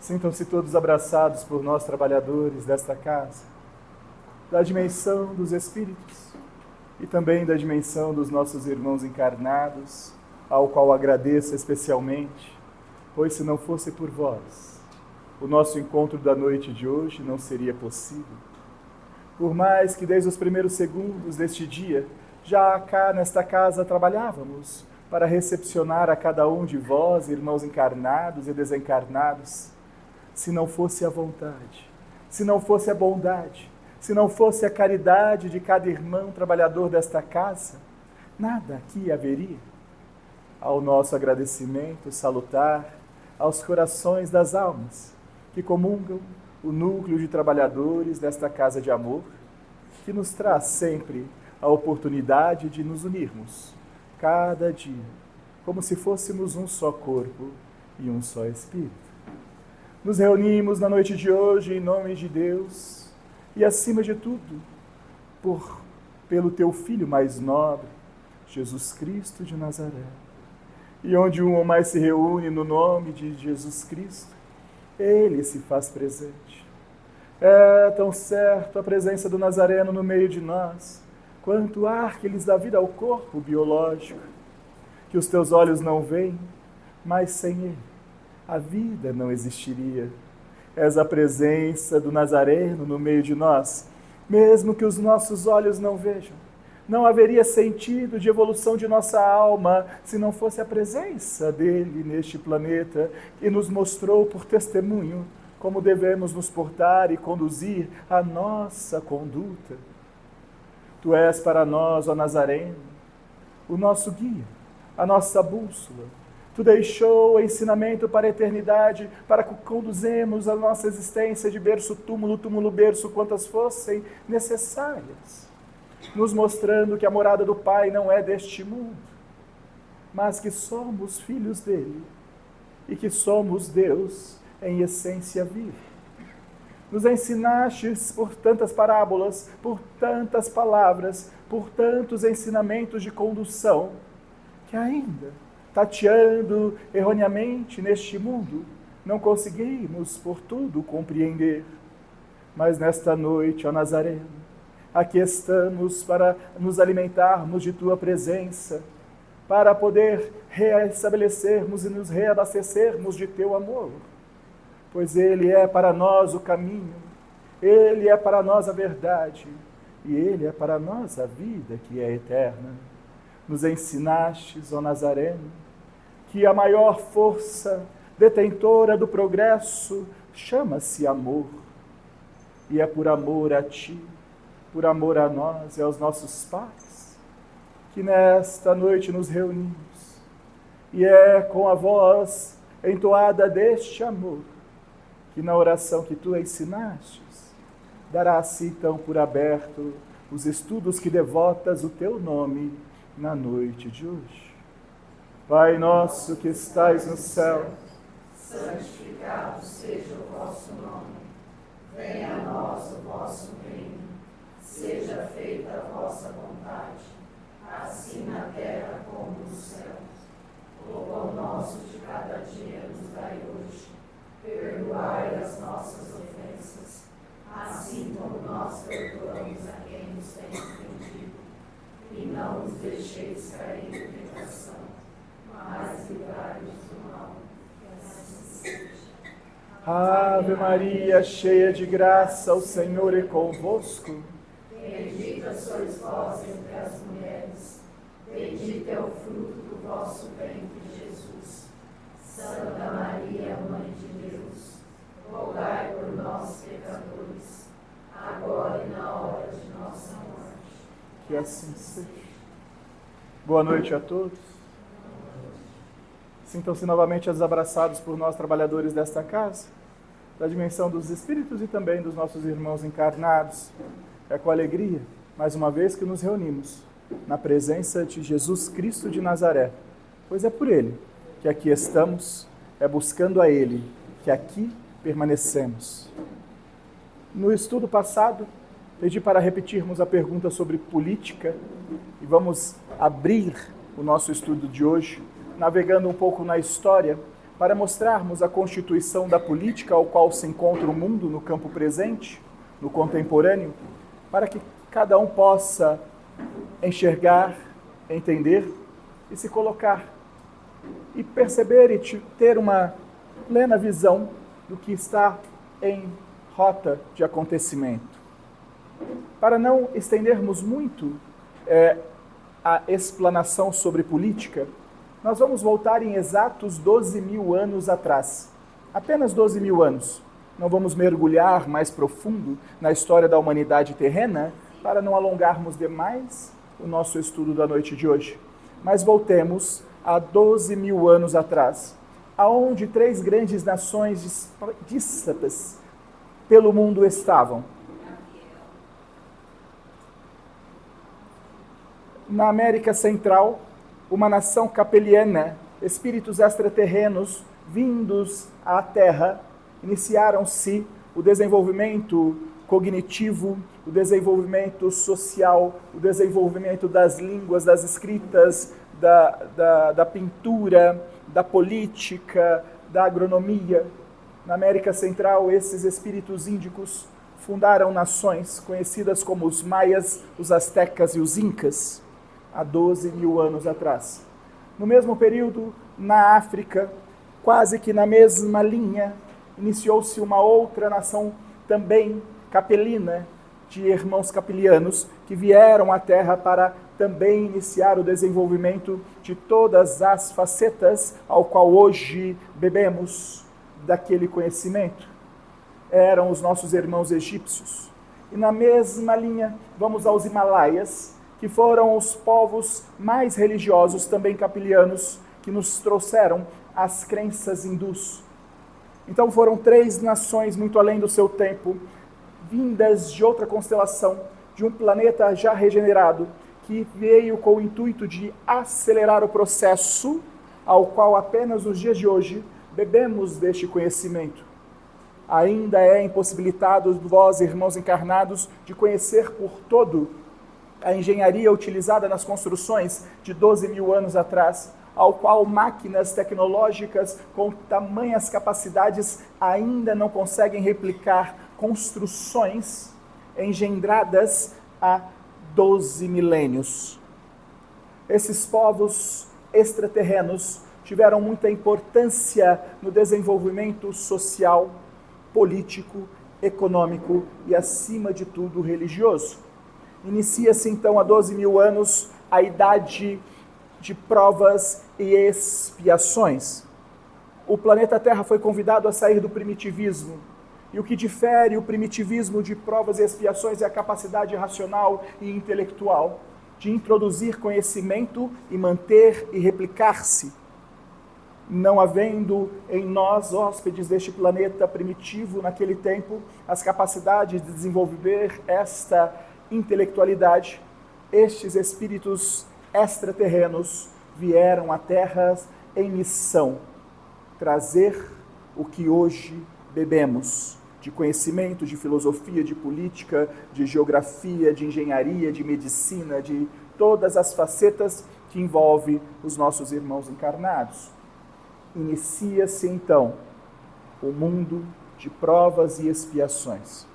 Sintam-se todos abraçados por nós, trabalhadores desta casa, da dimensão dos espíritos e também da dimensão dos nossos irmãos encarnados, ao qual agradeço especialmente, pois se não fosse por vós, o nosso encontro da noite de hoje não seria possível. Por mais que desde os primeiros segundos deste dia, já cá nesta casa trabalhávamos para recepcionar a cada um de vós, irmãos encarnados e desencarnados, se não fosse a vontade, se não fosse a bondade, se não fosse a caridade de cada irmão trabalhador desta casa, nada aqui haveria. Ao nosso agradecimento salutar aos corações das almas que comungam o núcleo de trabalhadores desta casa de amor, que nos traz sempre a oportunidade de nos unirmos, cada dia, como se fôssemos um só corpo e um só espírito. Nos reunimos na noite de hoje em nome de Deus e, acima de tudo, pelo Teu Filho mais nobre, Jesus Cristo de Nazaré. E onde um ou mais se reúne no nome de Jesus Cristo, Ele se faz presente. É tão certo a presença do Nazareno no meio de nós, quanto o ar que lhes dá vida ao corpo biológico, que os teus olhos não veem, mas sem Ele a vida não existiria. És a presença do Nazareno no meio de nós, mesmo que os nossos olhos não vejam. Não haveria sentido de evolução de nossa alma se não fosse a presença dele neste planeta, que nos mostrou por testemunho como devemos nos portar e conduzir a nossa conduta. Tu és para nós, ó Nazareno, o nosso guia, a nossa bússola. Tu deixou o ensinamento para a eternidade, para que conduzemos a nossa existência de berço, túmulo, túmulo, berço, quantas fossem necessárias, nos mostrando que a morada do Pai não é deste mundo, mas que somos filhos dele e que somos Deus em essência viva. Nos ensinastes por tantas parábolas, por tantas palavras, por tantos ensinamentos de condução, que ainda, tateando erroneamente neste mundo, não conseguimos por tudo compreender. Mas nesta noite, ó Nazareno, aqui estamos para nos alimentarmos de Tua presença, para poder reestabelecermos e nos reabastecermos de Teu amor, pois Ele é para nós o caminho, Ele é para nós a verdade, e Ele é para nós a vida que é eterna. Nos ensinastes, ó Nazareno, que a maior força detentora do progresso chama-se amor. E é por amor a Ti, por amor a nós e aos nossos pais, que nesta noite nos reunimos. E é com a voz entoada deste amor, que na oração que Tu ensinastes, dará-se então por aberto os estudos que devotas o Teu nome na noite de hoje. Pai nosso que estais no céu, santificado seja o vosso nome. Venha a nós o vosso reino. Seja feita a vossa vontade, assim na terra como no céu. O pão nosso de cada dia nos dai hoje. Perdoai as nossas ofensas, assim como nós perdoamos a quem nos tem ofendido. E não nos deixeis cair em tentação, mas livrai-nos do mal, que assim seja. Ave Maria, cheia de graça, o Senhor é convosco. Bendita sois vós entre as mulheres, bendito é o fruto do vosso ventre, Jesus. Santa Maria, Mãe de Deus, rogai por nós, pecadores, agora e na hora de nossa morte. Que assim seja. Boa noite a todos. Sintam-se novamente abraçados por nós, trabalhadores desta casa, da dimensão dos espíritos e também dos nossos irmãos encarnados. É com alegria, mais uma vez, que nos reunimos na presença de Jesus Cristo de Nazaré, pois é por Ele que aqui estamos, é buscando a Ele que aqui permanecemos. No estudo passado, pedi para repetirmos a pergunta sobre política e vamos abrir o nosso estudo de hoje, navegando um pouco na história, para mostrarmos a constituição da política ao qual se encontra o mundo no campo presente, no contemporâneo, para que cada um possa enxergar, entender e se colocar, e perceber e ter uma plena visão do que está em rota de acontecimento. Para não estendermos muito a explanação sobre política, nós vamos voltar em exatos 12.000 anos atrás. Apenas 12.000 anos. Não vamos mergulhar mais profundo na história da humanidade terrena para não alongarmos demais o nosso estudo da noite de hoje. Mas voltemos a 12.000 anos atrás, aonde 3 grandes nações díspares pelo mundo estavam. Na América Central, uma nação capeliana, espíritos extraterrenos vindos à Terra, iniciaram-se o desenvolvimento cognitivo, o desenvolvimento social, o desenvolvimento das línguas, das escritas, da pintura, da política, da agronomia. Na América Central, esses espíritos índicos fundaram nações conhecidas como os maias, os astecas e os incas, há 12.000 anos atrás. No mesmo período, na África, quase que na mesma linha, iniciou-se uma outra nação também capelina, de irmãos capelianos, que vieram à Terra para também iniciar o desenvolvimento de todas as facetas ao qual hoje bebemos daquele conhecimento. Eram os nossos irmãos egípcios. E na mesma linha, vamos aos Himalaias, que foram os povos mais religiosos, também capelianos, que nos trouxeram as crenças hindus. Então foram 3 nações muito além do seu tempo, vindas de outra constelação, de um planeta já regenerado, que veio com o intuito de acelerar o processo ao qual apenas nos dias de hoje bebemos deste conhecimento. Ainda é impossibilitado vós, irmãos encarnados, de conhecer por todo a engenharia utilizada nas construções de 12.000 anos atrás, ao qual máquinas tecnológicas com tamanhas capacidades ainda não conseguem replicar construções engendradas há 12 milênios. Esses povos extraterrenos tiveram muita importância no desenvolvimento social, político, econômico e, acima de tudo, religioso. Inicia-se então há 12.000 anos a idade de provas e expiações. O planeta Terra foi convidado a sair do primitivismo. E o que difere o primitivismo de provas e expiações é a capacidade racional e intelectual de introduzir conhecimento e manter e replicar-se. Não havendo em nós, hóspedes deste planeta primitivo, naquele tempo, as capacidades de desenvolver esta intelectualidade, estes espíritos extraterrenos vieram à Terra em missão, trazer o que hoje bebemos, de conhecimento, de filosofia, de política, de geografia, de engenharia, de medicina, de todas as facetas que envolvem os nossos irmãos encarnados. Inicia-se então o mundo de provas e expiações.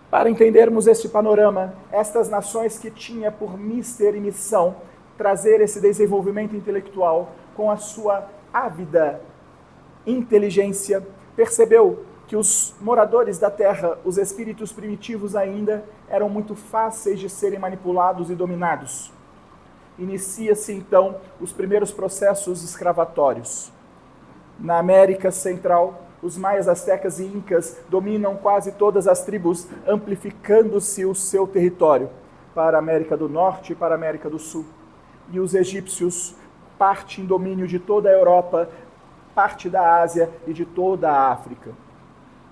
Para entendermos este panorama, estas nações que tinha por mister e missão trazer esse desenvolvimento intelectual com a sua ávida inteligência, percebeu que os moradores da Terra, os espíritos primitivos ainda, eram muito fáceis de serem manipulados e dominados. Inicia-se então os primeiros processos escravatórios. Na América Central, os maias, astecas e incas dominam quase todas as tribos, amplificando-se o seu território para a América do Norte e para a América do Sul. E os egípcios partem em domínio de toda a Europa, parte da Ásia e de toda a África.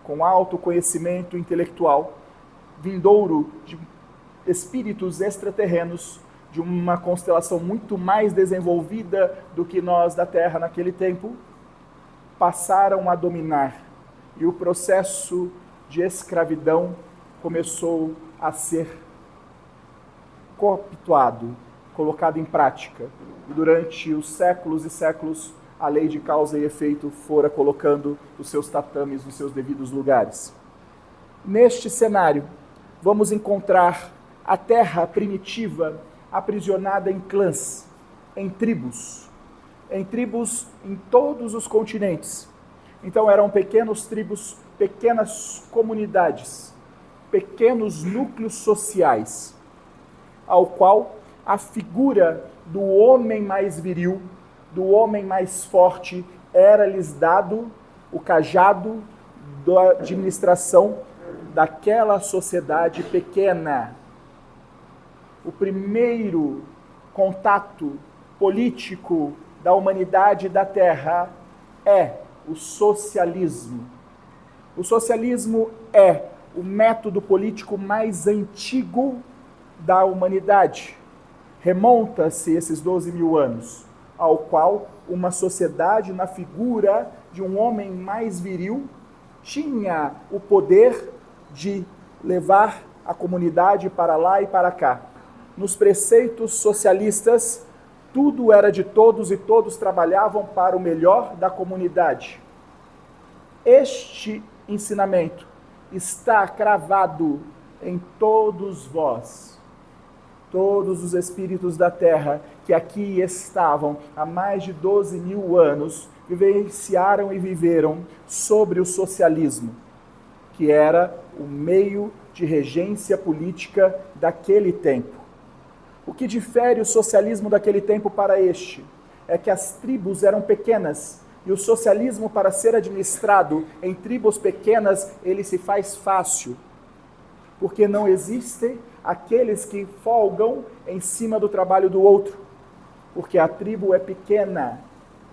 Com alto conhecimento intelectual, vindouro de espíritos extraterrenos, de uma constelação muito mais desenvolvida do que nós da Terra naquele tempo, passaram a dominar. E o processo de escravidão começou a ser cooptado, colocado em prática. E durante os séculos e séculos, a lei de causa e efeito fora colocando os seus tatames nos seus devidos lugares. Neste cenário, vamos encontrar a terra primitiva aprisionada em clãs, em tribos em todos os continentes. Então eram pequenas tribos, pequenas comunidades, pequenos núcleos sociais, ao qual a figura do homem mais viril, do homem mais forte, era-lhes dado o cajado da administração daquela sociedade pequena. O primeiro contato político da humanidade e da Terra é o socialismo. O socialismo é o método político mais antigo da humanidade. Remonta-se esses 12 mil anos, ao qual uma sociedade, na figura de um homem mais viril, tinha o poder de levar a comunidade para lá e para cá. Nos preceitos socialistas, tudo era de todos e todos trabalhavam para o melhor da comunidade. Este ensinamento está cravado em todos vós, todos os espíritos da terra que aqui estavam há mais de 12 mil anos, vivenciaram e viveram sobre o socialismo, que era o meio de regência política daquele tempo. O que difere o socialismo daquele tempo para este é que as tribos eram pequenas e o socialismo, para ser administrado em tribos pequenas, ele se faz fácil, porque não existem aqueles que folgam em cima do trabalho do outro, porque a tribo é pequena.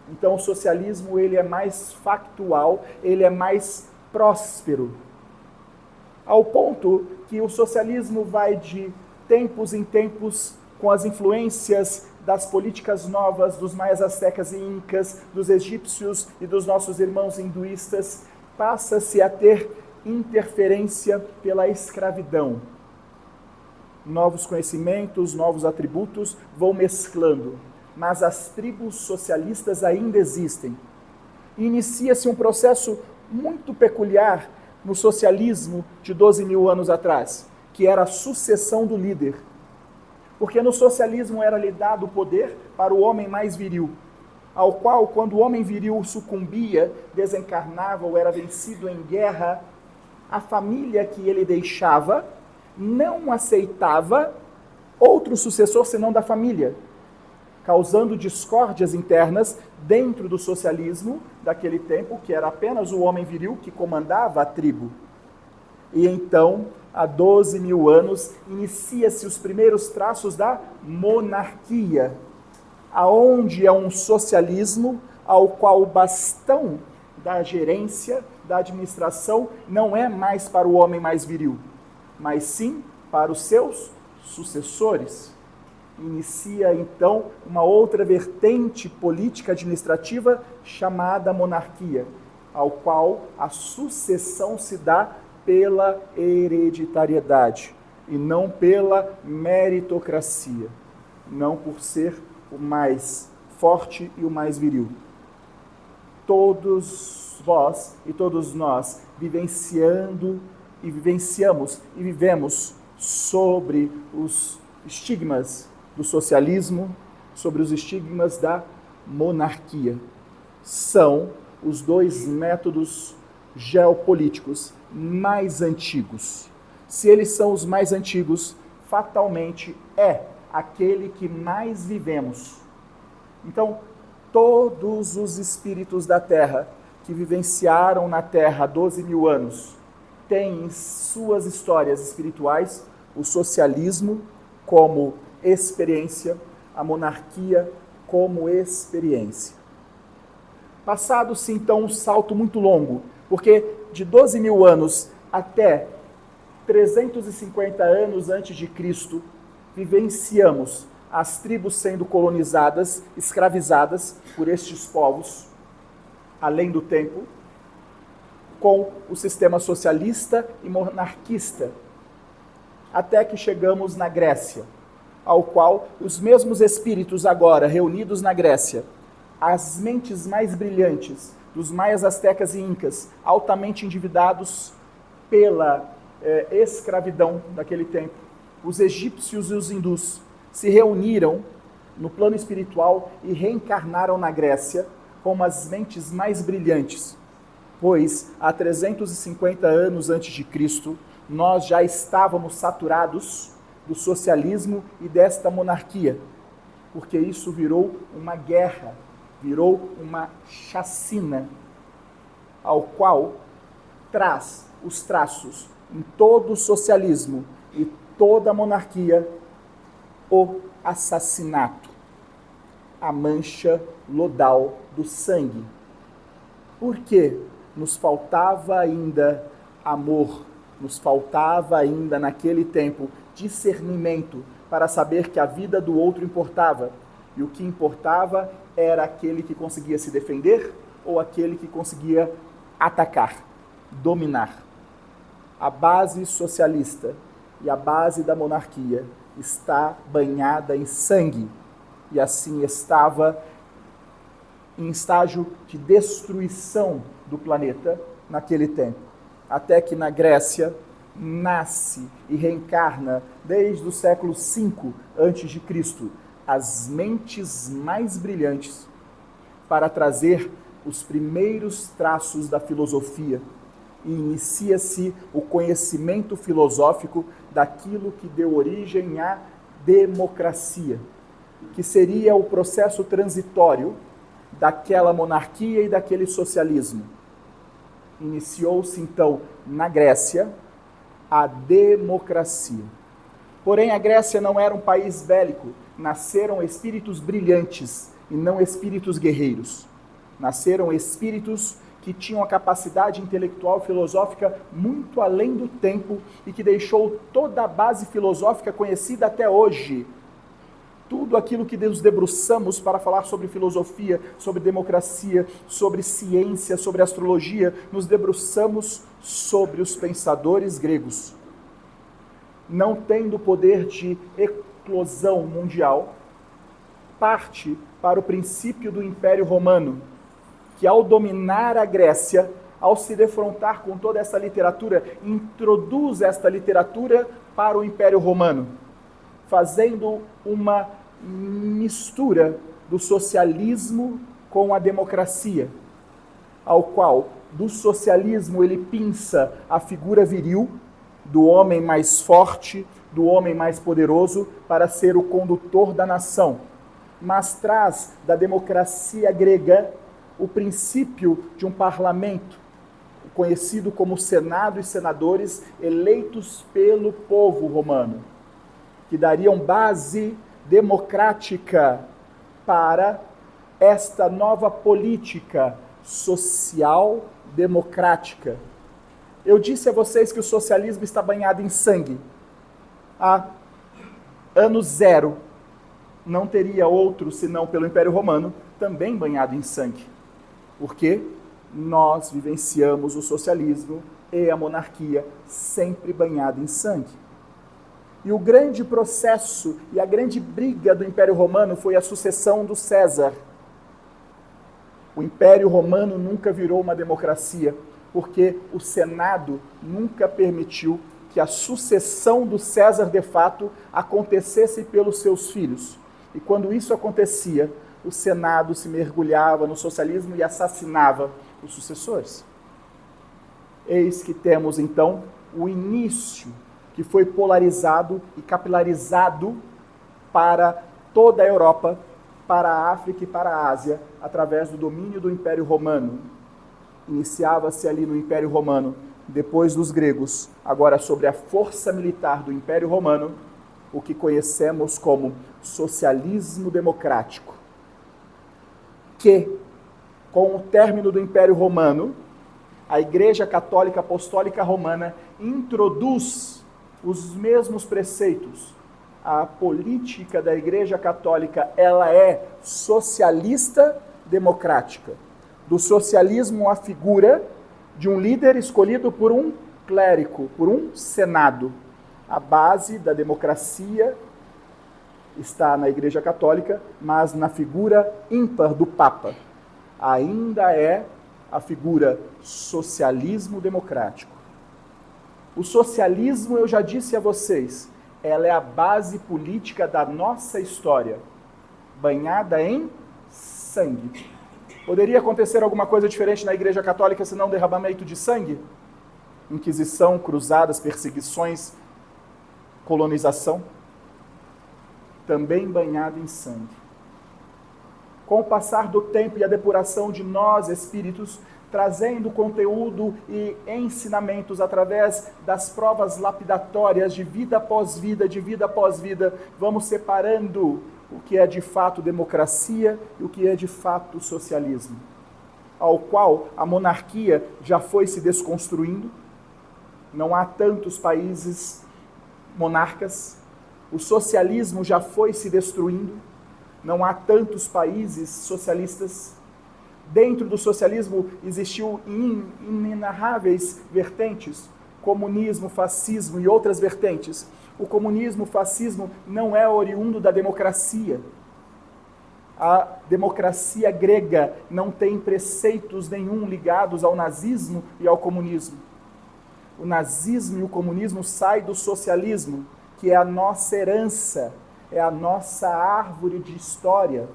Então o socialismo ele é mais factual, ele é mais próspero, ao ponto que o socialismo vai de tempos em tempos, com as influências das políticas novas dos maias astecas e incas, dos egípcios e dos nossos irmãos hinduístas, passa-se a ter interferência pela escravidão. Novos conhecimentos, novos atributos vão mesclando, mas as tribos socialistas ainda existem. Inicia-se um processo muito peculiar no socialismo de 12 mil anos atrás, que era a sucessão do líder. Porque no socialismo era-lhe dado o poder para o homem mais viril, ao qual, quando o homem viril sucumbia, desencarnava ou era vencido em guerra, a família que ele deixava não aceitava outro sucessor senão da família, causando discórdias internas dentro do socialismo daquele tempo, que era apenas o homem viril que comandava a tribo. E então, há 12 mil anos, inicia-se os primeiros traços da monarquia, aonde é um socialismo ao qual o bastão da gerência, da administração, não é mais para o homem mais viril, mas sim para os seus sucessores. Inicia, então, uma outra vertente política administrativa chamada monarquia, ao qual a sucessão se dá pela hereditariedade e não pela meritocracia, não por ser o mais forte e o mais viril. Todos vós e todos nós vivenciamos e vivemos sobre os estigmas do socialismo, sobre os estigmas da monarquia. São os dois métodos geopolíticos mais antigos. Se eles são os mais antigos, fatalmente é aquele que mais vivemos. Então, todos os espíritos da Terra que vivenciaram na Terra há 12 mil anos têm em suas histórias espirituais o socialismo como experiência, a monarquia como experiência. Passado-se então um salto muito longo, porque de 12 mil anos até 350 anos antes de Cristo, vivenciamos as tribos sendo colonizadas, escravizadas por estes povos, além do tempo, com o sistema socialista e monarquista, até que chegamos na Grécia, ao qual os mesmos espíritos agora reunidos na Grécia as mentes mais brilhantes dos maias, astecas e incas, altamente endividados pela escravidão daquele tempo, os egípcios e os hindus se reuniram no plano espiritual e reencarnaram na Grécia como as mentes mais brilhantes, pois há 350 anos antes de Cristo nós já estávamos saturados do socialismo e desta monarquia, porque isso virou uma guerra, virou uma chacina, ao qual traz os traços em todo o socialismo e toda a monarquia, o assassinato, a mancha lodal do sangue. Porque nos faltava ainda amor, nos faltava ainda naquele tempo discernimento para saber que a vida do outro importava, e o que importava era aquele que conseguia se defender ou aquele que conseguia atacar, dominar. A base socialista e a base da monarquia está banhada em sangue, e assim estava em estágio de destruição do planeta naquele tempo. Até que na Grécia nasce e reencarna, desde o século V a.C., as mentes mais brilhantes para trazer os primeiros traços da filosofia, e inicia-se o conhecimento filosófico daquilo que deu origem à democracia, que seria o processo transitório daquela monarquia e daquele socialismo. Iniciou-se então na Grécia a democracia. Porém, a Grécia não era um país bélico, nasceram espíritos brilhantes e não espíritos guerreiros. Nasceram espíritos que tinham a capacidade intelectual e filosófica muito além do tempo e que deixou toda a base filosófica conhecida até hoje. Tudo aquilo que nos debruçamos para falar sobre filosofia, sobre democracia, sobre ciência, sobre astrologia, nos debruçamos sobre os pensadores gregos. Não tendo poder de eclosão mundial, parte para o princípio do Império Romano, que ao dominar a Grécia, ao se defrontar com toda essa literatura, introduz esta literatura para o Império Romano, fazendo uma mistura do socialismo com a democracia, ao qual do socialismo ele pinça a figura viril do homem mais forte, do homem mais poderoso, para ser o condutor da nação, mas traz da democracia grega o princípio de um parlamento, conhecido como Senado e senadores eleitos pelo povo romano, que dariam base democrática para esta nova política social democrática. Eu disse a vocês que o socialismo está banhado em sangue. Há ano zero não teria outro senão pelo Império Romano, também banhado em sangue. Porque nós vivenciamos o socialismo e a monarquia sempre banhado em sangue. E o grande processo e a grande briga do Império Romano foi a sucessão do César. O Império Romano nunca virou uma democracia, porque o Senado nunca permitiu que a sucessão do César, de fato, acontecesse pelos seus filhos. E quando isso acontecia, o Senado se mergulhava no socialismo e assassinava os sucessores. Eis que temos, então, o início que foi polarizado e capilarizado para toda a Europa, para a África e para a Ásia, através do domínio do Império Romano. Iniciava-se ali no Império Romano, depois dos gregos, agora sobre a força militar do Império Romano, o que conhecemos como socialismo democrático, que, com o término do Império Romano, a Igreja Católica Apostólica Romana introduz os mesmos preceitos. A política da Igreja Católica, ela é socialista democrática. Do socialismo, a figura de um líder escolhido por um clérigo, por um senado. A base da democracia está na Igreja Católica, mas na figura ímpar do Papa. Ainda é a figura socialismo democrático. O socialismo, eu já disse a vocês, ela é a base política da nossa história, banhada em sangue. Poderia acontecer alguma coisa diferente na Igreja Católica se não derramamento de sangue? Inquisição, cruzadas, perseguições, colonização, também banhada em sangue. Com o passar do tempo e a depuração de nós, espíritos, trazendo conteúdo e ensinamentos através das provas lapidatórias de vida após vida, vamos separando o que é de fato democracia e o que é de fato socialismo, ao qual a monarquia já foi se desconstruindo, não há tantos países monarcas, o socialismo já foi se destruindo, não há tantos países socialistas. Dentro do socialismo existiu inenarráveis vertentes, comunismo, fascismo e outras vertentes. O comunismo, o fascismo não é oriundo da democracia. A democracia grega não tem preceitos nenhum ligados ao nazismo e ao comunismo. O nazismo e o comunismo saem do socialismo, que é a nossa herança, é a nossa árvore de história.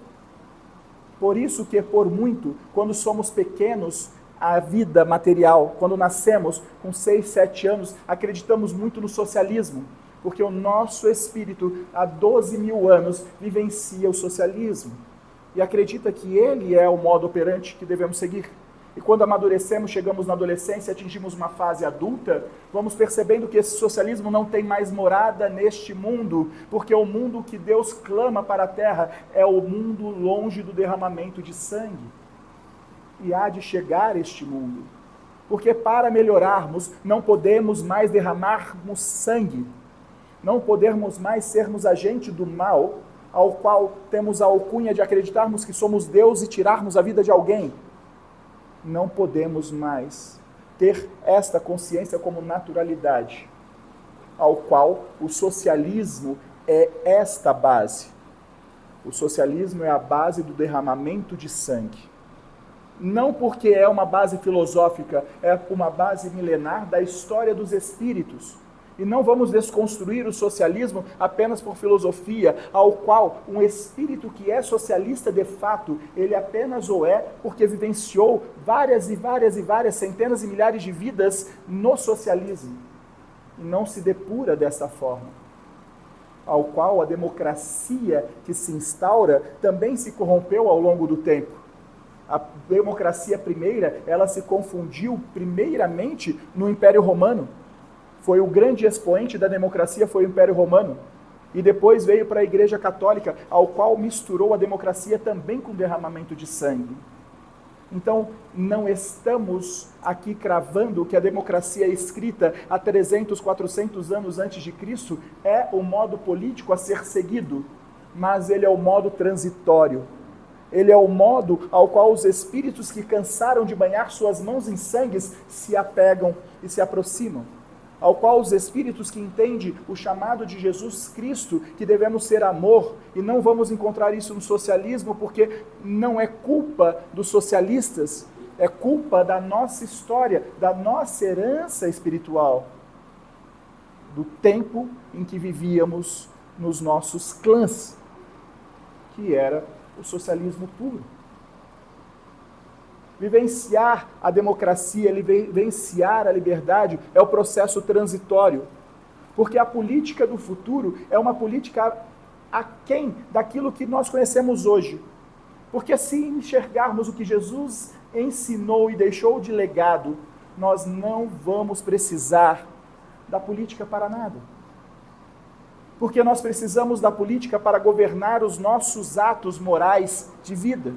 Por isso que, por muito, quando somos pequenos, a vida material, quando nascemos com 6, 7 anos, acreditamos muito no socialismo, porque o nosso espírito, há 12 mil anos, vivencia o socialismo e acredita que ele é o modo operante que devemos seguir. E quando amadurecemos, chegamos na adolescência, atingimos uma fase adulta, vamos percebendo que esse socialismo não tem mais morada neste mundo, porque o mundo que Deus clama para a terra é o mundo longe do derramamento de sangue. E há de chegar este mundo, porque para melhorarmos, não podemos mais derramarmos sangue, não podemos mais sermos agente do mal, ao qual temos a alcunha de acreditarmos que somos Deus e tirarmos a vida de alguém. Não podemos mais ter esta consciência como naturalidade, ao qual o socialismo é esta base. O socialismo é a base do derramamento de sangue. Não porque é uma base filosófica, é uma base milenar da história dos espíritos. E não vamos desconstruir o socialismo apenas por filosofia, ao qual um espírito que é socialista de fato, ele apenas o é porque vivenciou várias centenas e milhares de vidas no socialismo. E não se depura dessa forma. Ao qual a democracia que se instaura também se corrompeu ao longo do tempo. A democracia primeira, ela se confundiu primeiramente no Império Romano. Foi o grande expoente da democracia, foi o Império Romano. E depois veio para a Igreja Católica, ao qual misturou a democracia também com derramamento de sangue. Então, não estamos aqui cravando que a democracia escrita há 300, 400 anos antes de Cristo é o modo político a ser seguido, mas ele é o modo transitório. Ele é o modo ao qual os espíritos que cansaram de banhar suas mãos em sangue se apegam e se aproximam. Ao qual os espíritos que entendem o chamado de Jesus Cristo, que devemos ser amor, e não vamos encontrar isso no socialismo, porque não é culpa dos socialistas, é culpa da nossa história, da nossa herança espiritual, do tempo em que vivíamos nos nossos clãs, que era o socialismo puro. Vivenciar a democracia, vivenciar a liberdade é o processo transitório, porque a política do futuro é uma política aquém daquilo que nós conhecemos hoje. Porque se enxergarmos o que Jesus ensinou e deixou de legado, nós não vamos precisar da política para nada. Porque nós precisamos da política para governar os nossos atos morais de vida.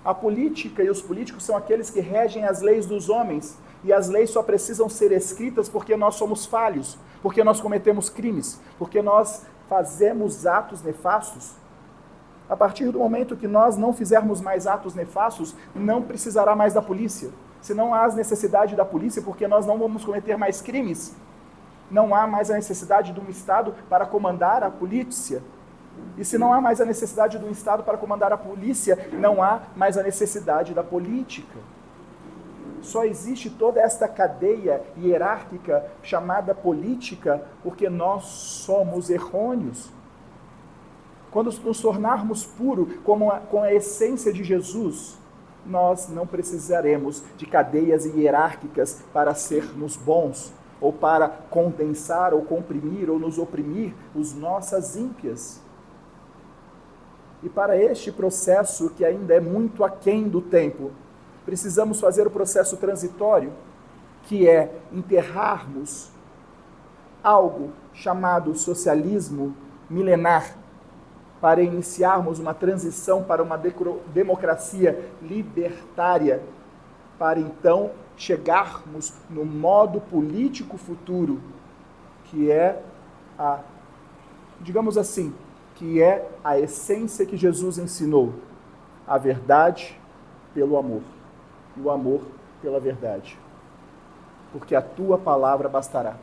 A política e os políticos são aqueles que regem as leis dos homens, e as leis só precisam ser escritas porque nós somos falhos, porque nós cometemos crimes, porque nós fazemos atos nefastos. A partir do momento que nós não fizermos mais atos nefastos, não precisará mais da polícia. Se não há necessidade da polícia, porque nós não vamos cometer mais crimes. Não há mais a necessidade de um Estado para comandar a polícia. E se não há mais a necessidade do Estado para comandar a polícia, não há mais a necessidade da política. Só existe toda esta cadeia hierárquica chamada política porque nós somos errôneos. Quando nos tornarmos puros com a essência de Jesus, nós não precisaremos de cadeias hierárquicas para sermos bons, ou para condensar, ou comprimir, ou nos oprimir as nossas ímpias. E para este processo, que ainda é muito aquém do tempo, precisamos fazer o processo transitório, que é enterrarmos algo chamado socialismo milenar, para iniciarmos uma transição para uma democracia libertária, para então chegarmos no modo político futuro, que é digamos assim, que é a essência que Jesus ensinou, a verdade pelo amor, e o amor pela verdade. Porque a tua palavra bastará,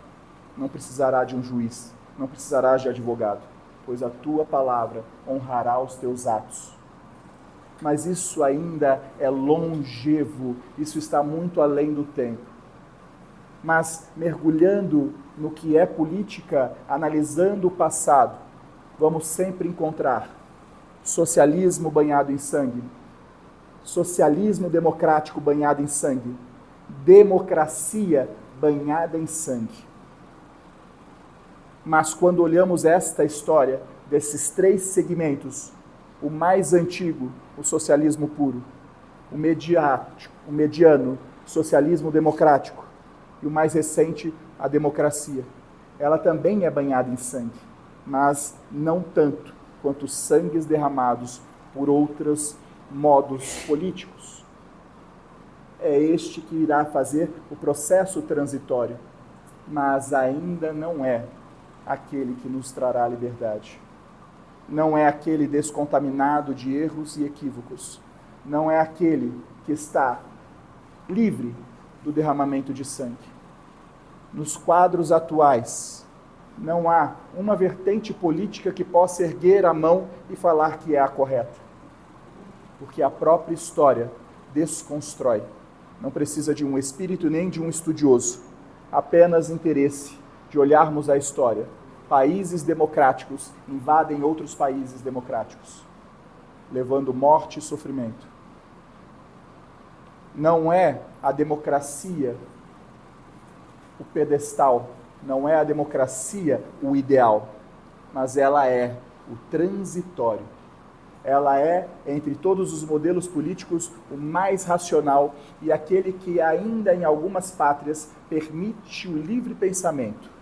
não precisará de um juiz, não precisarás de advogado, pois a tua palavra honrará os teus atos. Mas isso ainda é longevo, isso está muito além do tempo. Mas mergulhando no que é política, analisando o passado, vamos sempre encontrar socialismo banhado em sangue, socialismo democrático banhado em sangue, democracia banhada em sangue. Mas quando olhamos esta história desses três segmentos, o mais antigo, o socialismo puro, o mediano, socialismo democrático, e o mais recente, a democracia, ela também é banhada em sangue, mas não tanto quanto os sangues derramados por outros modos políticos. É este que irá fazer o processo transitório, mas ainda não é aquele que nos trará a liberdade. Não é aquele descontaminado de erros e equívocos. Não é aquele que está livre do derramamento de sangue. Nos quadros atuais, não há uma vertente política que possa erguer a mão e falar que é a correta. Porque a própria história desconstrói. Não precisa de um espírito nem de um estudioso. Apenas interesse de olharmos a história. Países democráticos invadem outros países democráticos, levando morte e sofrimento. Não é a democracia o pedestal, não é a democracia o ideal, mas ela é o transitório. Ela é, entre todos os modelos políticos, o mais racional e aquele que ainda em algumas pátrias permite o livre pensamento,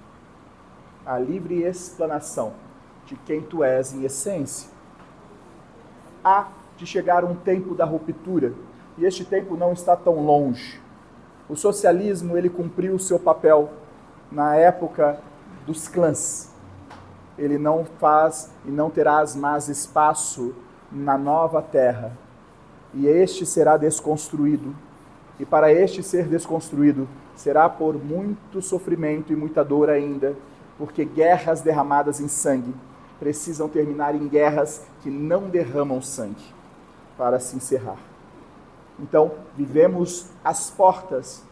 a livre explanação de quem tu és em essência. Há de chegar um tempo da ruptura, e este tempo não está tão longe. O socialismo, ele cumpriu o seu papel na época dos clãs. Ele não faz e não terás mais espaço na nova terra. E este será desconstruído. E para este ser desconstruído, será por muito sofrimento e muita dor ainda, porque guerras derramadas em sangue precisam terminar em guerras que não derramam sangue para se encerrar. Então, vivemos às portas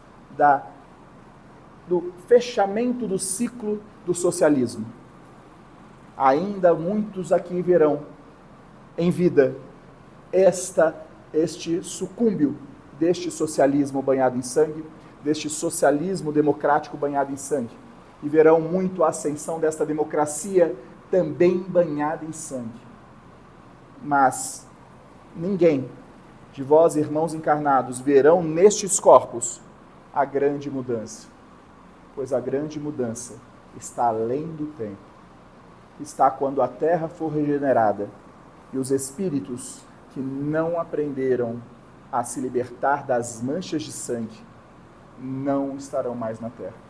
do fechamento do ciclo do socialismo. Ainda muitos aqui verão em vida este sucúmbio deste socialismo banhado em sangue, deste socialismo democrático banhado em sangue. E verão muito a ascensão desta democracia também banhada em sangue. Mas ninguém de vós, irmãos encarnados, verão nestes corpos a grande mudança. Pois a grande mudança está além do tempo. Está quando a terra for regenerada e os espíritos que não aprenderam a se libertar das manchas de sangue não estarão mais na terra.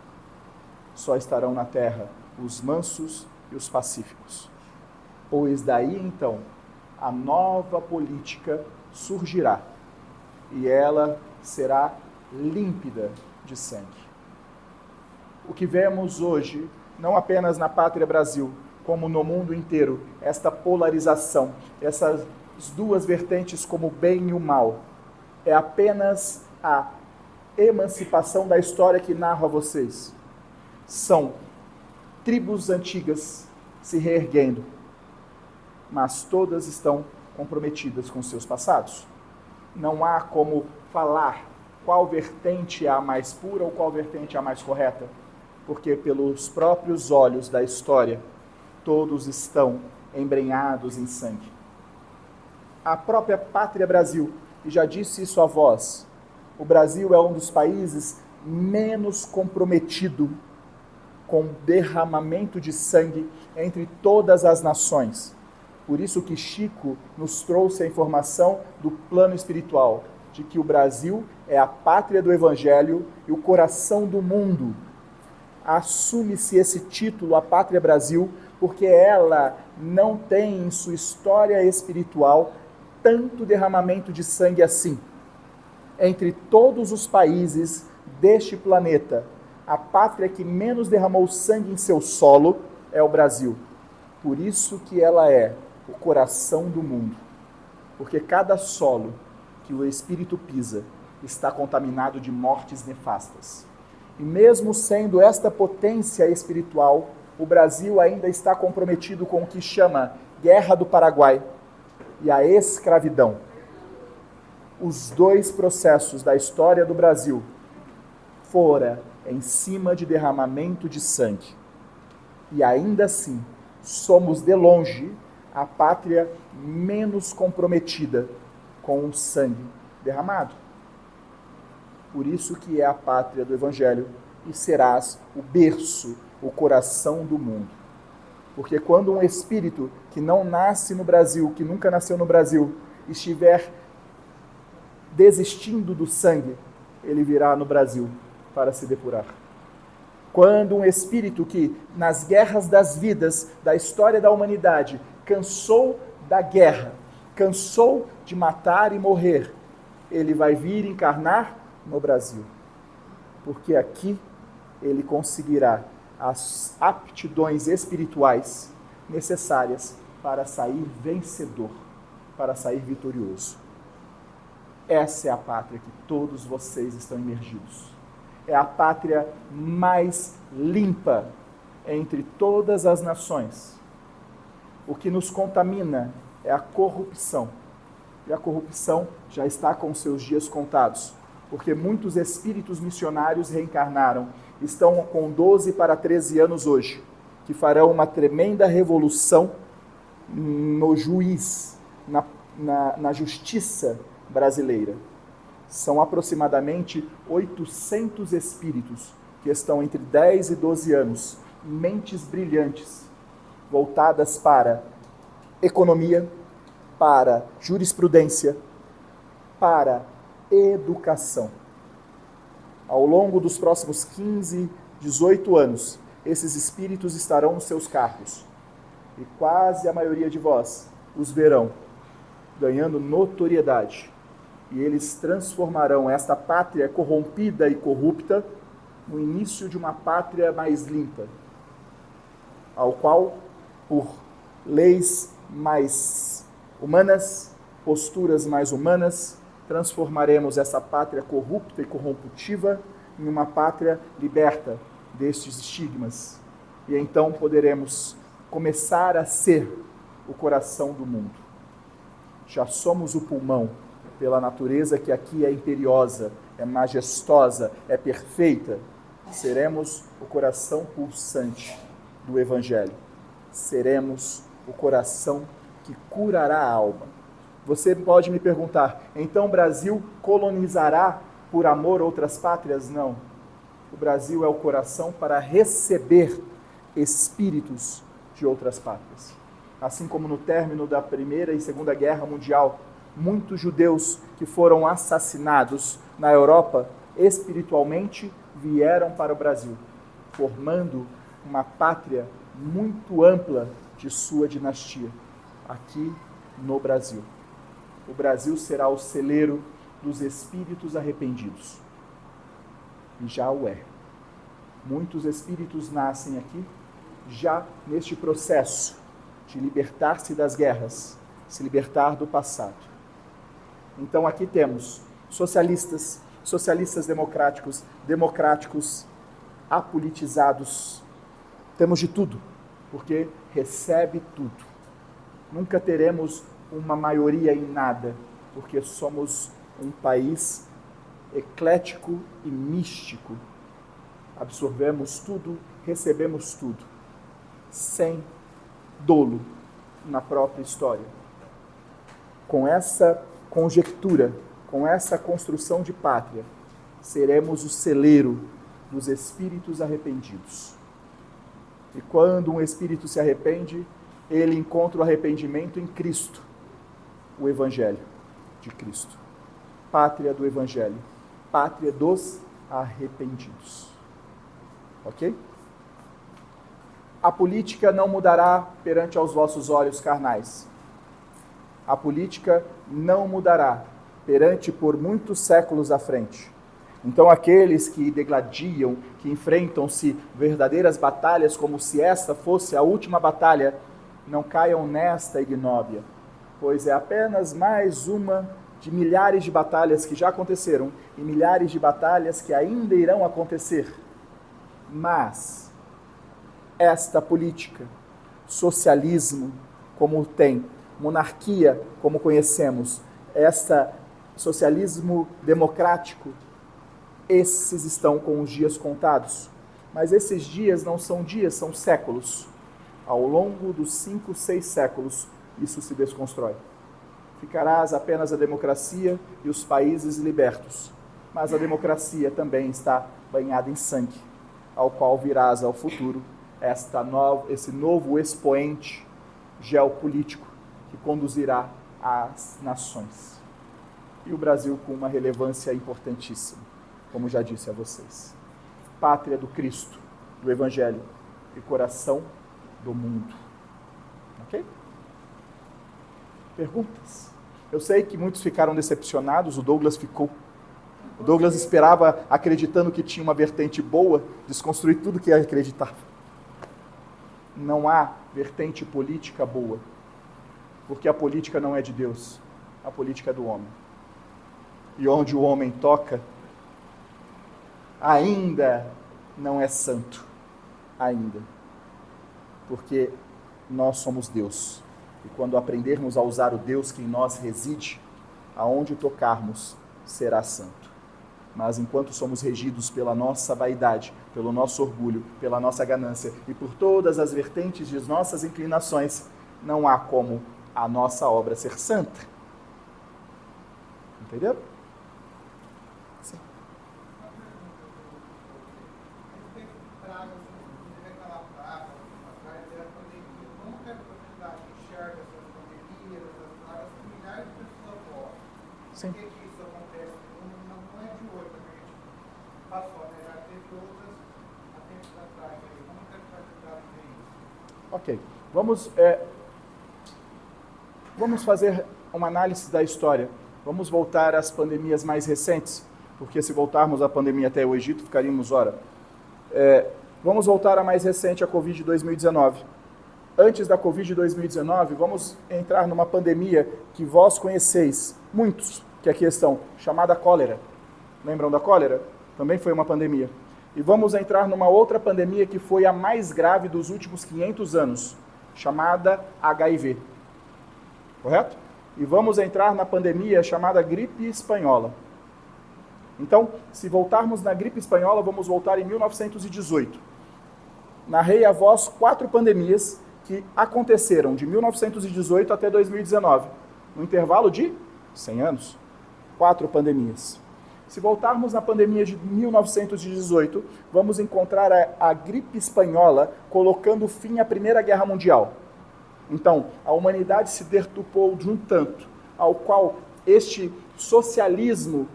Só estarão na terra os mansos e os pacíficos. Pois daí então a nova política surgirá e ela será límpida de sangue. O que vemos hoje, não apenas na pátria Brasil, como no mundo inteiro, esta polarização, essas duas vertentes como o bem e o mal, é apenas a emancipação da história que narro a vocês. São tribos antigas se reerguendo, mas todas estão comprometidas com seus passados. Não há como falar qual vertente é a mais pura ou qual vertente é a mais correta, porque pelos próprios olhos da história, todos estão embrenhados em sangue. A própria pátria Brasil, e já disse isso a vós, o Brasil é um dos países menos comprometido com derramamento de sangue entre todas as nações. Por isso que Chico nos trouxe a informação do plano espiritual, de que o Brasil é a pátria do Evangelho e o coração do mundo. Assume-se esse título, a Pátria Brasil, porque ela não tem em sua história espiritual tanto derramamento de sangue assim. Entre todos os países deste planeta, a pátria que menos derramou sangue em seu solo é o Brasil. Por isso que ela é o coração do mundo. Porque cada solo que o Espírito pisa está contaminado de mortes nefastas. E mesmo sendo esta potência espiritual, o Brasil ainda está comprometido com o que chama Guerra do Paraguai e a escravidão. Os dois processos da história do Brasil fora em cima de derramamento de sangue. E ainda assim, somos de longe a pátria menos comprometida com o sangue derramado. Por isso que é a pátria do Evangelho e serás o berço, o coração do mundo. Porque quando um espírito que não nasce no Brasil, que nunca nasceu no Brasil, estiver desistindo do sangue, ele virá no Brasil para se depurar. Quando um espírito que, nas guerras das vidas, da história da humanidade, cansou da guerra, cansou de matar e morrer, ele vai vir encarnar no Brasil. Porque aqui ele conseguirá as aptidões espirituais necessárias para sair vencedor, para sair vitorioso. Essa é a pátria que todos vocês estão imergidos. É a pátria mais limpa entre todas as nações. O que nos contamina é a corrupção. E a corrupção já está com seus dias contados, porque muitos espíritos missionários reencarnaram, estão com 12 para 13 anos hoje, que farão uma tremenda revolução no juiz, na justiça brasileira. São aproximadamente 800 espíritos que estão entre 10 e 12 anos, mentes brilhantes, voltadas para economia, para jurisprudência, para educação. Ao longo dos próximos 15, 18 anos, esses espíritos estarão nos seus cargos. E quase a maioria de vós os verão ganhando notoriedade. E eles transformarão esta pátria corrompida e corrupta no início de uma pátria mais limpa, ao qual, por leis mais humanas, posturas mais humanas, transformaremos essa pátria corrupta e corromputiva em uma pátria liberta destes estigmas. E então poderemos começar a ser o coração do mundo. Já somos o pulmão, pela natureza que aqui é imperiosa, é majestosa, é perfeita. Seremos o coração pulsante do Evangelho. Seremos o coração que curará a alma. Você pode me perguntar, então o Brasil colonizará por amor outras pátrias? Não. O Brasil é o coração para receber espíritos de outras pátrias. Assim como no término da Primeira e Segunda Guerra Mundial, muitos judeus que foram assassinados na Europa, espiritualmente, vieram para o Brasil, formando uma pátria muito ampla de sua dinastia, aqui no Brasil. O Brasil será o celeiro dos espíritos arrependidos. E já o é. Muitos espíritos nascem aqui já neste processo de libertar-se das guerras, se libertar do passado. Então aqui temos socialistas, socialistas democráticos, democráticos apolitizados. Temos de tudo, porque recebe tudo. Nunca teremos uma maioria em nada, porque somos um país eclético e místico. Absorvemos tudo, recebemos tudo, sem dolo na própria história. Com essa conjectura, com essa construção de pátria, seremos o celeiro dos espíritos arrependidos. E quando um espírito se arrepende, ele encontra o arrependimento em Cristo, o Evangelho de Cristo. Pátria do Evangelho, pátria dos arrependidos. Ok? A política não mudará perante aos vossos olhos carnais. A política não mudará perante por muitos séculos à frente. Então aqueles que degladiam, que enfrentam-se verdadeiras batalhas como se esta fosse a última batalha, não caiam nesta ignóbia, pois é apenas mais uma de milhares de batalhas que já aconteceram e milhares de batalhas que ainda irão acontecer. Mas esta política, socialismo como tem, monarquia como conhecemos, esta socialismo democrático, esses estão com os dias contados. Mas esses dias não são dias, são séculos. Ao longo dos 5, 6 séculos, isso se desconstrói. Ficarás apenas a democracia e os países libertos. Mas a democracia também está banhada em sangue, ao qual virás ao futuro esse novo expoente geopolítico que conduzirá as nações. E o Brasil com uma relevância importantíssima, como já disse a vocês. Pátria do Cristo, do Evangelho e coração do mundo. Ok? Perguntas? Eu sei que muitos ficaram decepcionados, o Douglas ficou. O Douglas esperava, acreditando que tinha uma vertente boa, desconstruir tudo que ele acreditava. Não há vertente política boa, porque a política não é de Deus, a política é do homem. E onde o homem toca, ainda não é santo, ainda. Porque nós somos Deus. E quando aprendermos a usar o Deus que em nós reside, aonde tocarmos, será santo. Mas enquanto somos regidos pela nossa vaidade, pelo nosso orgulho, pela nossa ganância e por todas as vertentes de nossas inclinações, não há como a nossa obra ser santa. Entenderam? Sim. Sim. Por que isso acontece? Não é de hoje, a gente passou, né? Já teve outras há tempos atrás. Como que a gente vai tentar ver isso? Ok. Vamos fazer uma análise da história. Vamos voltar às pandemias mais recentes, porque se voltarmos à pandemia até o Egito, ficaríamos hora. Vamos voltar à mais recente, a Covid de 2019. Antes da Covid de 2019, vamos entrar numa pandemia que vós conheceis, muitos que aqui estão, chamada cólera. Lembram da cólera? Também foi uma pandemia. E vamos entrar numa outra pandemia que foi a mais grave dos últimos 500 anos, chamada HIV. Correto? E vamos entrar na pandemia chamada gripe espanhola. Então, se voltarmos na gripe espanhola, vamos voltar em 1918. Narrei a vós 4 pandemias que aconteceram de 1918 até 2019, no intervalo de 100 anos. 4 pandemias. Se voltarmos na pandemia de 1918, vamos encontrar a gripe espanhola colocando fim à Primeira Guerra Mundial. Então, a humanidade se deturpou de um tanto, ao qual este socialismo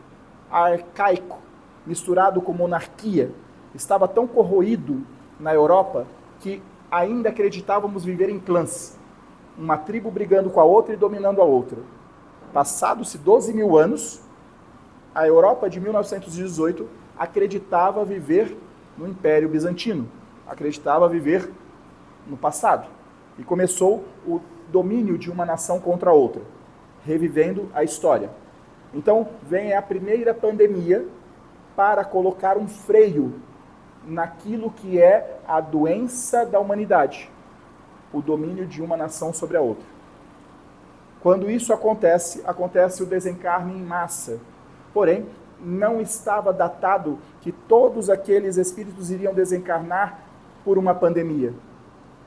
arcaico, misturado com monarquia, estava tão corroído na Europa que ainda acreditávamos viver em clãs, uma tribo brigando com a outra e dominando a outra. Passados-se 12 mil anos, a Europa de 1918 acreditava viver no Império Bizantino, acreditava viver no passado. E começou o domínio de uma nação contra a outra, revivendo a história. Então, vem a primeira pandemia para colocar um freio naquilo que é a doença da humanidade, o domínio de uma nação sobre a outra. Quando isso acontece, acontece o desencarne em massa. Porém, não estava datado que todos aqueles espíritos iriam desencarnar por uma pandemia,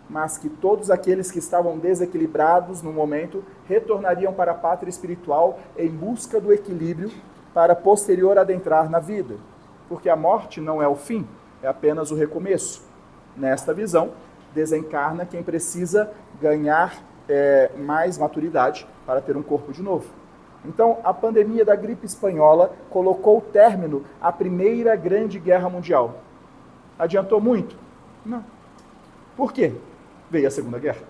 mas que todos aqueles que estavam desequilibrados no momento retornariam para a pátria espiritual em busca do equilíbrio para posterior adentrar na vida. Porque a morte não é o fim, é apenas o recomeço. Nesta visão, desencarna quem precisa ganhar mais maturidade para ter um corpo de novo. Então, a pandemia da gripe espanhola colocou término à Primeira Grande Guerra Mundial. Adiantou muito? Não. Por quê? Veio a Segunda Guerra,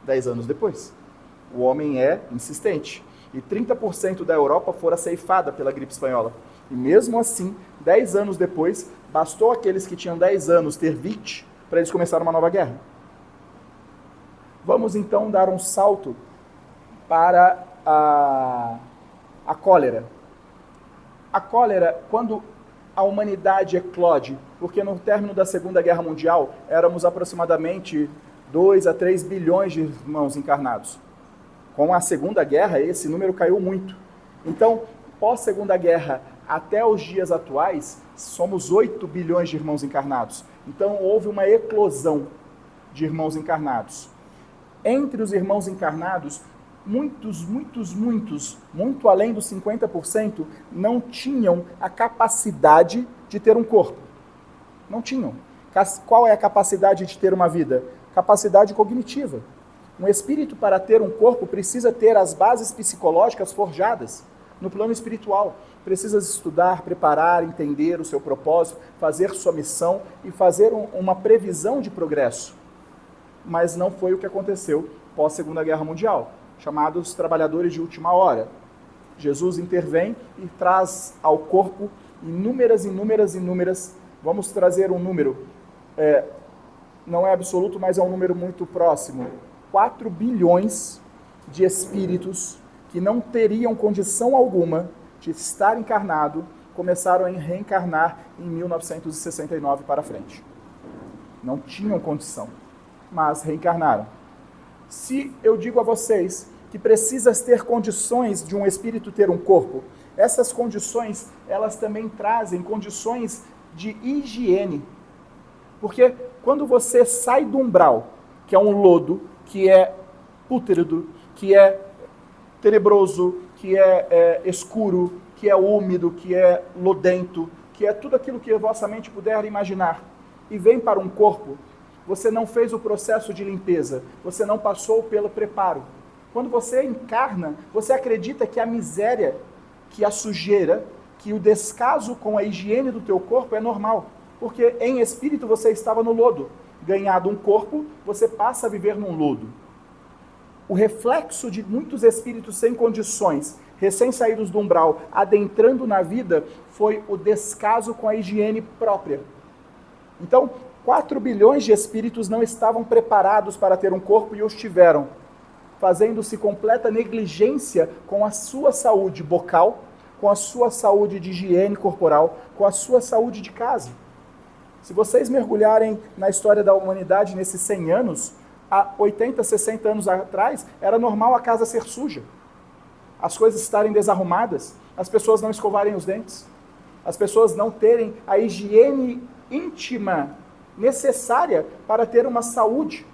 10 anos depois. O homem é insistente. E 30% da Europa fora ceifada pela gripe espanhola. E mesmo assim, 10 anos depois, bastou aqueles que tinham 10 anos ter 20 para eles começarem uma nova guerra. Vamos então dar um salto para a cólera. A cólera, quando a humanidade eclode, porque no término da Segunda Guerra Mundial éramos aproximadamente 2 a 3 bilhões de irmãos encarnados. Com a Segunda Guerra, esse número caiu muito. Então, pós-Segunda Guerra até os dias atuais, somos 8 bilhões de irmãos encarnados. Então, houve uma eclosão de irmãos encarnados. Entre os irmãos encarnados, muitos, muito além dos 50%, não tinham a capacidade de ter um corpo. Não tinham. Qual é a capacidade de ter uma vida? Capacidade cognitiva. Um espírito, para ter um corpo, precisa ter as bases psicológicas forjadas no plano espiritual. Precisa estudar, preparar, entender o seu propósito, fazer sua missão e fazer uma previsão de progresso. Mas não foi o que aconteceu pós-Segunda Guerra Mundial, chamados trabalhadores de última hora. Jesus intervém e traz ao corpo inúmeras, vamos trazer um número, não é absoluto, mas é um número muito próximo, 4 bilhões de espíritos que não teriam condição alguma de estar encarnado, começaram a reencarnar em 1969 para frente. Não tinham condição, mas reencarnaram. Se eu digo a vocês que precisa ter condições de um espírito ter um corpo, essas condições, elas também trazem condições de higiene. Porque quando você sai do umbral, que é um lodo, que é pútrido, que é tenebroso, que é escuro, que é úmido, que é lodento, que é tudo aquilo que a vossa mente puder imaginar, e vem para um corpo, você não fez o processo de limpeza, você não passou pelo preparo. Quando você encarna, você acredita que a miséria, que a sujeira, que o descaso com a higiene do teu corpo é normal. Porque em espírito você estava no lodo. Ganhado um corpo, você passa a viver num lodo. O reflexo de muitos espíritos sem condições, recém-saídos do umbral, adentrando na vida, foi o descaso com a higiene própria. Então, 4 bilhões de espíritos não estavam preparados para ter um corpo e os tiveram, fazendo-se completa negligência com a sua saúde bucal, com a sua saúde de higiene corporal, com a sua saúde de casa. Se vocês mergulharem na história da humanidade nesses 100 anos, há 80, 60 anos atrás, era normal a casa ser suja, as coisas estarem desarrumadas, as pessoas não escovarem os dentes, as pessoas não terem a higiene íntima necessária para ter uma saúde.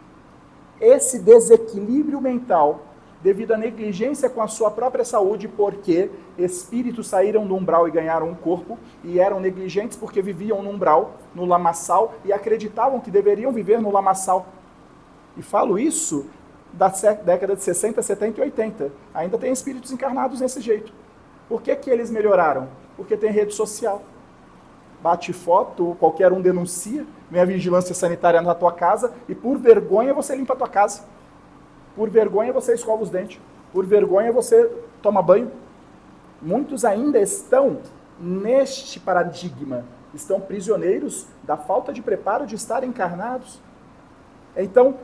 Esse desequilíbrio mental, devido à negligência com a sua própria saúde, porque espíritos saíram do umbral e ganharam um corpo, e eram negligentes porque viviam no umbral, no lamaçal, e acreditavam que deveriam viver no lamaçal. E falo isso da década de 60, 70 e 80. Ainda tem espíritos encarnados desse jeito. Por que eles melhoraram? Porque tem rede social. Bate foto, qualquer um denuncia, vem a vigilância sanitária na tua casa e por vergonha você limpa a tua casa. Por vergonha você escova os dentes. Por vergonha você toma banho. Muitos ainda estão neste paradigma, estão prisioneiros da falta de preparo de estar encarnados. Então,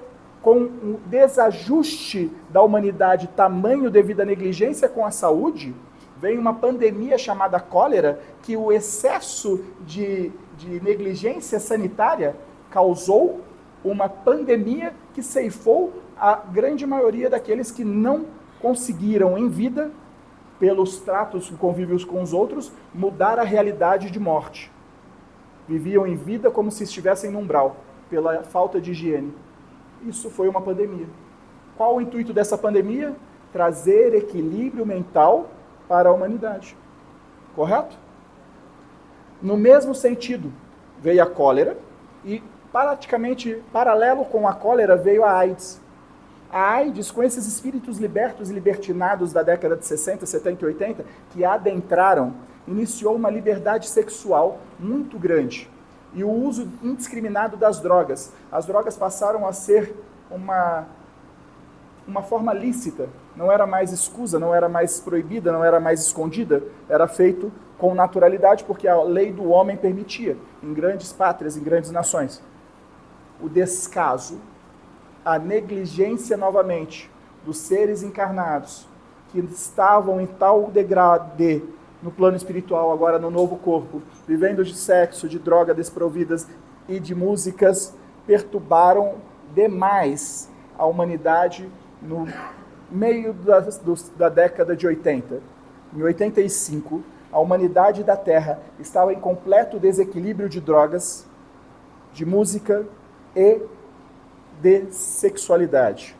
com o desajuste da humanidade tamanho devido à negligência com a saúde, vem uma pandemia chamada cólera, que o excesso de negligência sanitária causou uma pandemia que ceifou a grande maioria daqueles que não conseguiram em vida, pelos tratos e convívios com os outros, mudar a realidade de morte. Viviam em vida como se estivessem no umbral, pela falta de higiene. Isso foi uma pandemia. Qual o intuito dessa pandemia? Trazer equilíbrio mental para a humanidade. Correto? No mesmo sentido, veio a cólera e praticamente paralelo com a cólera veio a AIDS. A AIDS, com esses espíritos libertos e libertinados da década de 60, 70 e 80, que adentraram, iniciou uma liberdade sexual muito grande. E o uso indiscriminado das drogas. As drogas passaram a ser uma forma lícita. Não era mais escusa, não era mais proibida, não era mais escondida. Era feito com naturalidade, porque a lei do homem permitia, em grandes pátrias, em grandes nações. O descaso, a negligência novamente dos seres encarnados que estavam em tal degradê no plano espiritual, agora no novo corpo, vivendo de sexo, de droga desprovidas e de músicas, perturbaram demais a humanidade no meio da década de 80. Em 85, a humanidade da Terra estava em completo desequilíbrio de drogas, de música e de sexualidade.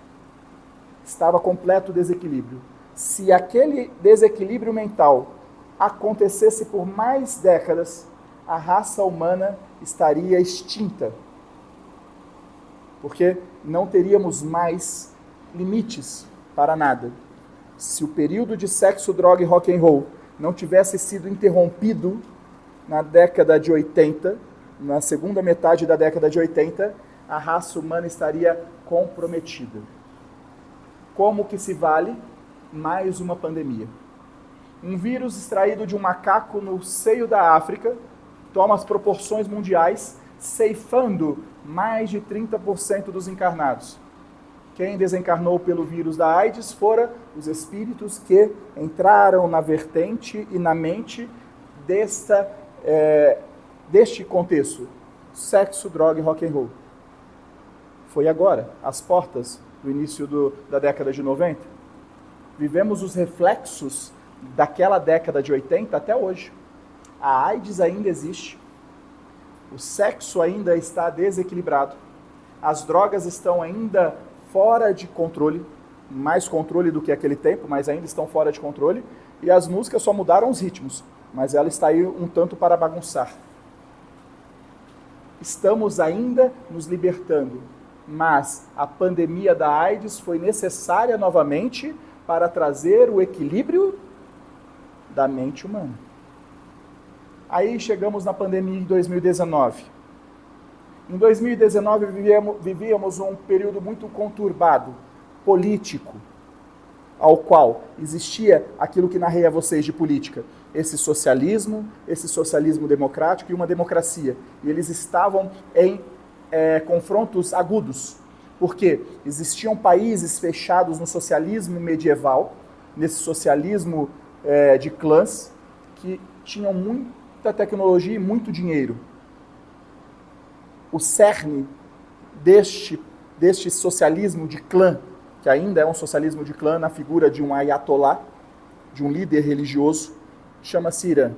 Estava completo desequilíbrio. Se aquele desequilíbrio mental acontecesse por mais décadas, a raça humana estaria extinta. Porque não teríamos mais limites para nada. Se o período de sexo, droga e rock and roll não tivesse sido interrompido na década de 80, na segunda metade da década de 80, a raça humana estaria comprometida. Como que se vale mais uma pandemia? Um vírus extraído de um macaco no seio da África toma as proporções mundiais, ceifando mais de 30% dos encarnados. Quem desencarnou pelo vírus da AIDS foram os espíritos que entraram na vertente e na mente deste contexto. Sexo, droga e rock and roll. Foi agora, às portas do início da década de 90. Vivemos os reflexos daquela década de 80 até hoje. A AIDS ainda existe. O sexo ainda está desequilibrado. As drogas estão ainda fora de controle. Mais controle do que aquele tempo, mas ainda estão fora de controle. E as músicas só mudaram os ritmos, mas ela está aí um tanto para bagunçar. Estamos ainda nos libertando, mas a pandemia da AIDS foi necessária novamente para trazer o equilíbrio da mente humana. Aí chegamos na pandemia em 2019. Em 2019 vivíamos um período muito conturbado, político, ao qual existia aquilo que narrei a vocês de política, esse socialismo democrático e uma democracia. E eles estavam em confrontos agudos, porque existiam países fechados no socialismo medieval, nesse socialismo de clãs, que tinham muita tecnologia e muito dinheiro. O cerne deste socialismo de clã, que ainda é um socialismo de clã na figura de um ayatolá, de um líder religioso, chama-se Irã.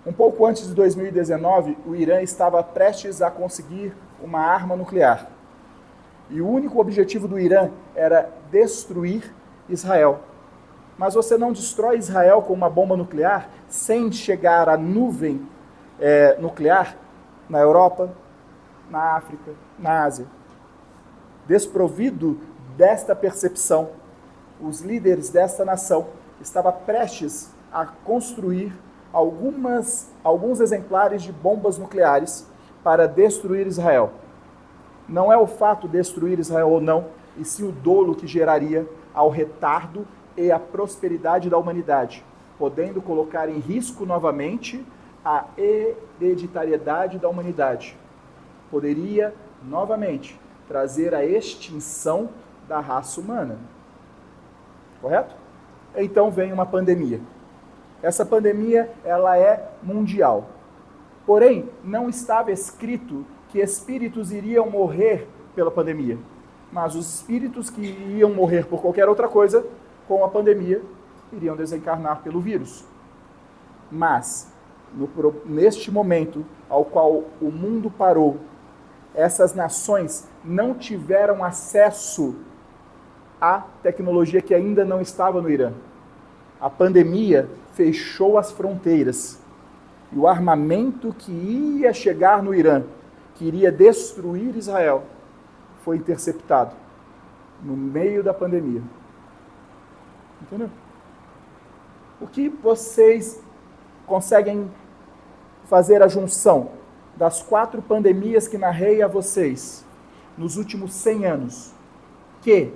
Um pouco antes de 2019, o Irã estava prestes a conseguir uma arma nuclear. E o único objetivo do Irã era destruir Israel. Mas você não destrói Israel com uma bomba nuclear sem chegar à nuvem nuclear na Europa, na África, na Ásia. Desprovido desta percepção, os líderes desta nação estavam prestes a construir alguns exemplares de bombas nucleares para destruir Israel. Não é o fato de destruir Israel ou não, e sim o dolo que geraria ao retardo e à prosperidade da humanidade, podendo colocar em risco novamente a hereditariedade da humanidade. Poderia, novamente, trazer a extinção da raça humana. Correto? Então vem uma pandemia. Essa pandemia, ela é mundial. Porém, não estava escrito que espíritos iriam morrer pela pandemia. Mas os espíritos que iriam morrer por qualquer outra coisa, com a pandemia, iriam desencarnar pelo vírus. Mas, neste momento ao qual o mundo parou, essas nações não tiveram acesso à tecnologia que ainda não estava no Irã. A pandemia fechou as fronteiras. E o armamento que ia chegar no Irã, que iria destruir Israel, foi interceptado no meio da pandemia. Entendeu? O que vocês conseguem fazer a junção das 4 pandemias que narrei a vocês nos últimos 100 anos, que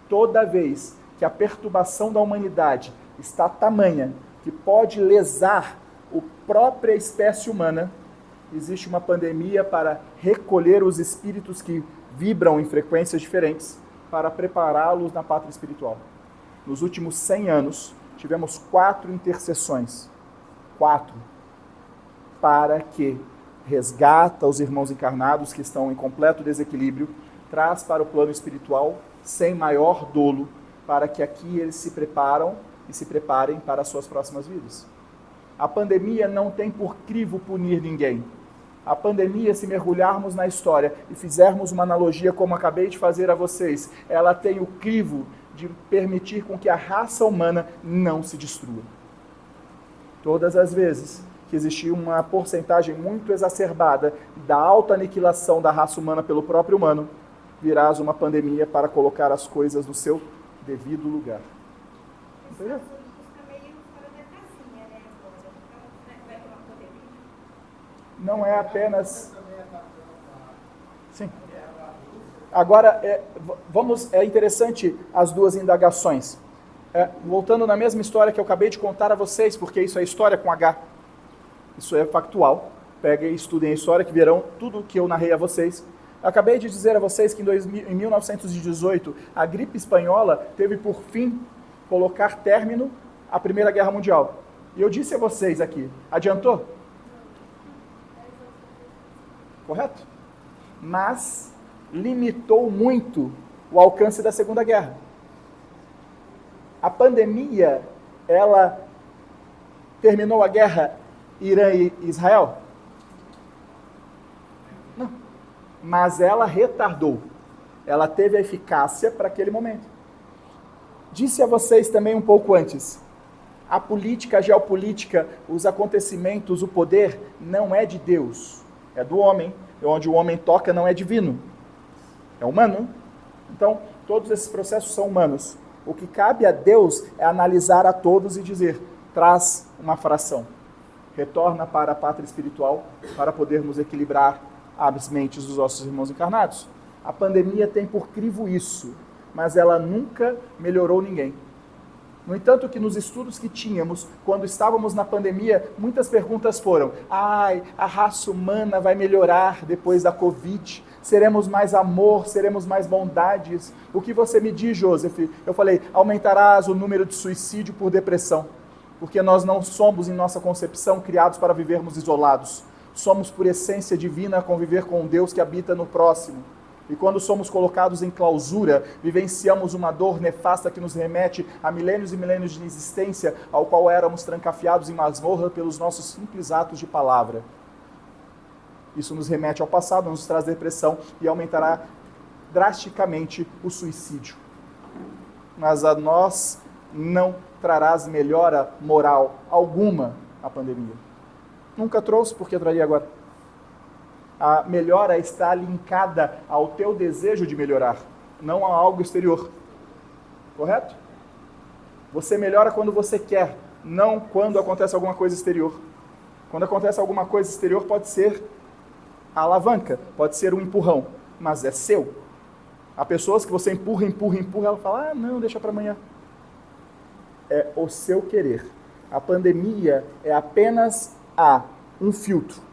toda vez que a perturbação da humanidade está tamanha que pode lesar a própria espécie humana, existe uma pandemia para recolher os espíritos que vibram em frequências diferentes para prepará-los na pátria espiritual. Nos últimos 100 anos, tivemos 4 intercessões. 4. Para que resgata os irmãos encarnados que estão em completo desequilíbrio, traz para o plano espiritual sem maior dolo, para que aqui eles se preparem para as suas próximas vidas. A pandemia não tem por crivo punir ninguém. A pandemia, se mergulharmos na história e fizermos uma analogia como acabei de fazer a vocês, ela tem o crivo de permitir com que a raça humana não se destrua. Todas as vezes que existia uma porcentagem muito exacerbada da autoaniquilação da raça humana pelo próprio humano, virás uma pandemia para colocar as coisas no seu devido lugar. Entendeu? Não é apenas... Sim. Agora, é interessante as duas indagações. Voltando na mesma história que eu acabei de contar a vocês, porque isso é história com H. Isso é factual. Peguem e estudem a história que verão tudo o que eu narrei a vocês. Acabei de dizer a vocês que em 1918, a gripe espanhola teve por fim colocar término à Primeira Guerra Mundial. E eu disse a vocês aqui, adiantou? Correto? Mas limitou muito o alcance da Segunda Guerra. A pandemia, ela terminou a guerra Irã e Israel? Não. Mas ela retardou. Ela teve a eficácia para aquele momento. Disse a vocês também um pouco antes, a política, a geopolítica, os acontecimentos, o poder não é de Deus, é do homem. Onde o homem toca não é divino, é humano. Então, todos esses processos são humanos. O que cabe a Deus é analisar a todos e dizer, traz uma fração, retorna para a pátria espiritual para podermos equilibrar as mentes dos nossos irmãos encarnados. A pandemia tem por crivo isso, mas ela nunca melhorou ninguém. No entanto, que nos estudos que tínhamos, quando estávamos na pandemia, muitas perguntas foram: a raça humana vai melhorar depois da Covid? Seremos mais amor? Seremos mais bondades? O que você me diz, Joseph? Eu falei: aumentarás o número de suicídio por depressão, porque nós não somos, em nossa concepção, criados para vivermos isolados. Somos, por essência divina, conviver com um Deus que habita no próximo. E quando somos colocados em clausura, vivenciamos uma dor nefasta que nos remete a milênios e milênios de existência, ao qual éramos trancafiados em masmorra pelos nossos simples atos de palavra. Isso nos remete ao passado, nos traz depressão e aumentará drasticamente o suicídio. Mas a nós não trarás melhora moral alguma a pandemia. Nunca trouxe, porque traria agora. A melhora está linkada ao teu desejo de melhorar, não a algo exterior. Correto? Você melhora quando você quer, não quando acontece alguma coisa exterior. Quando acontece alguma coisa exterior, pode ser a alavanca, pode ser um empurrão, mas é seu. Há pessoas que você empurra, ela fala, não, deixa para amanhã. É o seu querer. A pandemia é apenas um filtro.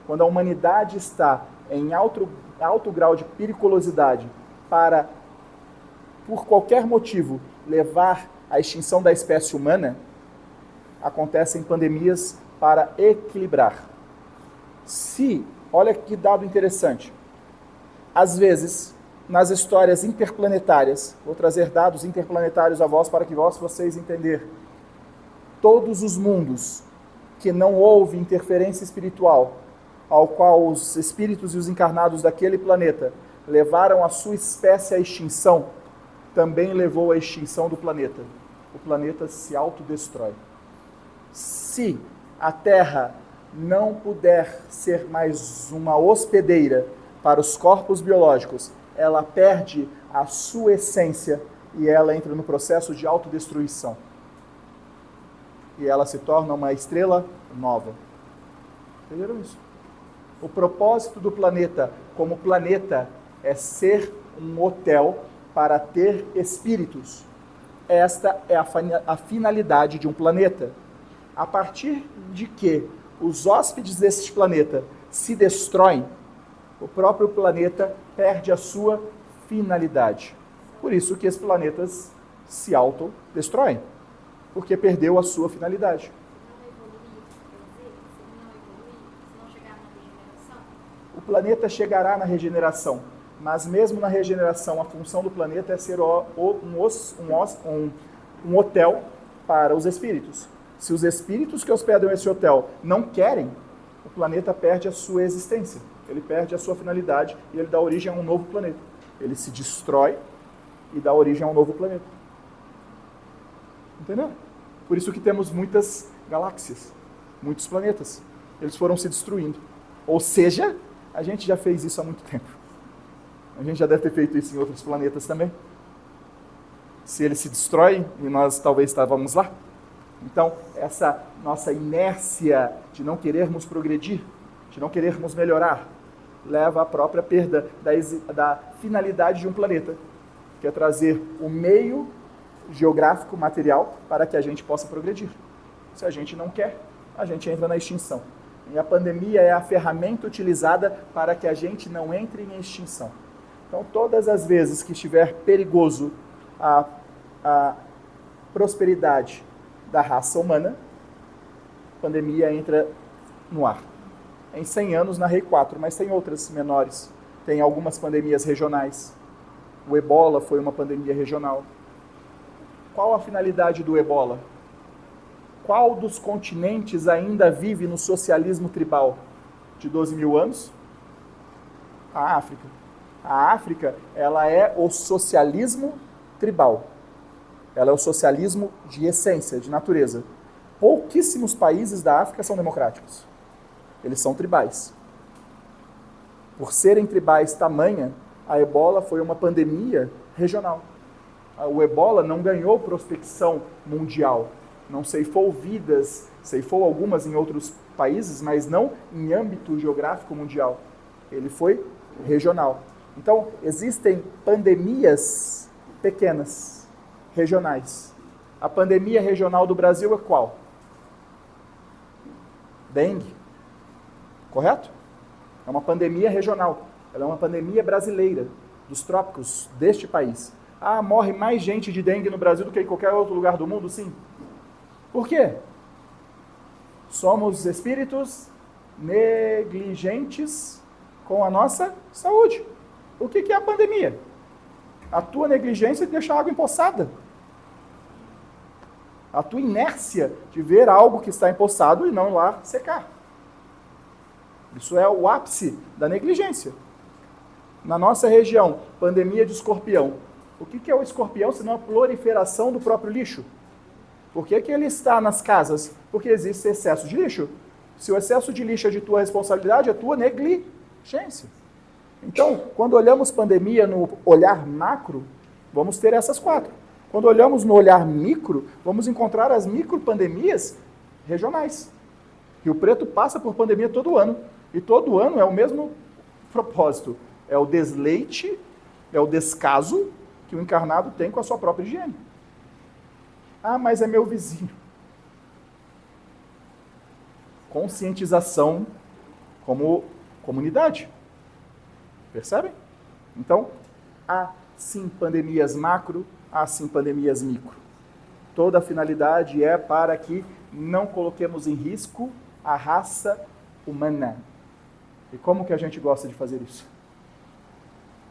Quando a humanidade está em alto grau de periculosidade para, por qualquer motivo, levar à extinção da espécie humana, acontecem pandemias para equilibrar. Olha que dado interessante, às vezes, nas histórias interplanetárias, vou trazer dados interplanetários a vós para que vocês entenderem, todos os mundos que não houve interferência espiritual, ao qual os espíritos e os encarnados daquele planeta levaram a sua espécie à extinção, também levou à extinção do planeta. O planeta se autodestrói. Se a Terra não puder ser mais uma hospedeira para os corpos biológicos, ela perde a sua essência e ela entra no processo de autodestruição. E ela se torna uma estrela nova. Entenderam isso? O propósito do planeta como planeta é ser um hotel para ter espíritos. Esta é a finalidade de um planeta. A partir de que os hóspedes deste planeta se destroem, o próprio planeta perde a sua finalidade. Por isso que esses planetas se autodestroem, porque perdeu a sua finalidade. O planeta chegará na regeneração, mas mesmo na regeneração, a função do planeta é ser um hotel para os espíritos. Se os espíritos que hospedam esse hotel não querem, o planeta perde a sua existência. Ele perde a sua finalidade e ele dá origem a um novo planeta. Ele se destrói e dá origem a um novo planeta. Entendeu? Por isso que temos muitas galáxias, muitos planetas. Eles foram se destruindo. Ou seja, a gente já fez isso há muito tempo. A gente já deve ter feito isso em outros planetas também. Se eles se destroem, e nós talvez estávamos lá. Então, essa nossa inércia de não querermos progredir, de não querermos melhorar, leva à própria perda da finalidade de um planeta, que é trazer o meio geográfico, material, para que a gente possa progredir. Se a gente não quer, a gente entra na extinção. E a pandemia é a ferramenta utilizada para que a gente não entre em extinção. Então, todas as vezes que estiver perigoso a prosperidade da raça humana, a pandemia entra no ar. Em 100 anos, narrei 4, mas tem outras menores. Tem algumas pandemias regionais. O ebola foi uma pandemia regional. Qual a finalidade do ebola? Qual dos continentes ainda vive no socialismo tribal de 12 mil anos? A África. A África, ela é o socialismo tribal. Ela é o socialismo de essência, de natureza. Pouquíssimos países da África são democráticos. Eles são tribais. Por serem tribais tamanha, a ebola foi uma pandemia regional. O ebola não ganhou prospecção mundial. Não ceifou vidas, ceifou algumas em outros países, mas não em âmbito geográfico mundial. Ele foi regional. Então, existem pandemias pequenas, regionais. A pandemia regional do Brasil é qual? Dengue. Correto? É uma pandemia regional. Ela é uma pandemia brasileira, dos trópicos deste país. Ah, morre mais gente de dengue no Brasil do que em qualquer outro lugar do mundo? Sim. Por quê? Somos espíritos negligentes com a nossa saúde. O que é a pandemia? A tua negligência de deixar a água empoçada. A tua inércia de ver algo que está empoçado e não ir lá secar. Isso é o ápice da negligência. Na nossa região, pandemia de escorpião. O que é o escorpião senão a proliferação do próprio lixo? Por que ele está nas casas? Porque existe excesso de lixo. Se o excesso de lixo é de tua responsabilidade, é tua negligência. Então, quando olhamos pandemia no olhar macro, vamos ter essas 4. Quando olhamos no olhar micro, vamos encontrar as micropandemias regionais. Rio Preto passa por pandemia todo ano. E todo ano é o mesmo propósito. É o desleite, é o descaso que o encarnado tem com a sua própria higiene. Ah, mas é meu vizinho. Conscientização como comunidade. Percebem? Então, há sim pandemias macro, há sim pandemias micro. Toda a finalidade é para que não coloquemos em risco a raça humana. E como que a gente gosta de fazer isso?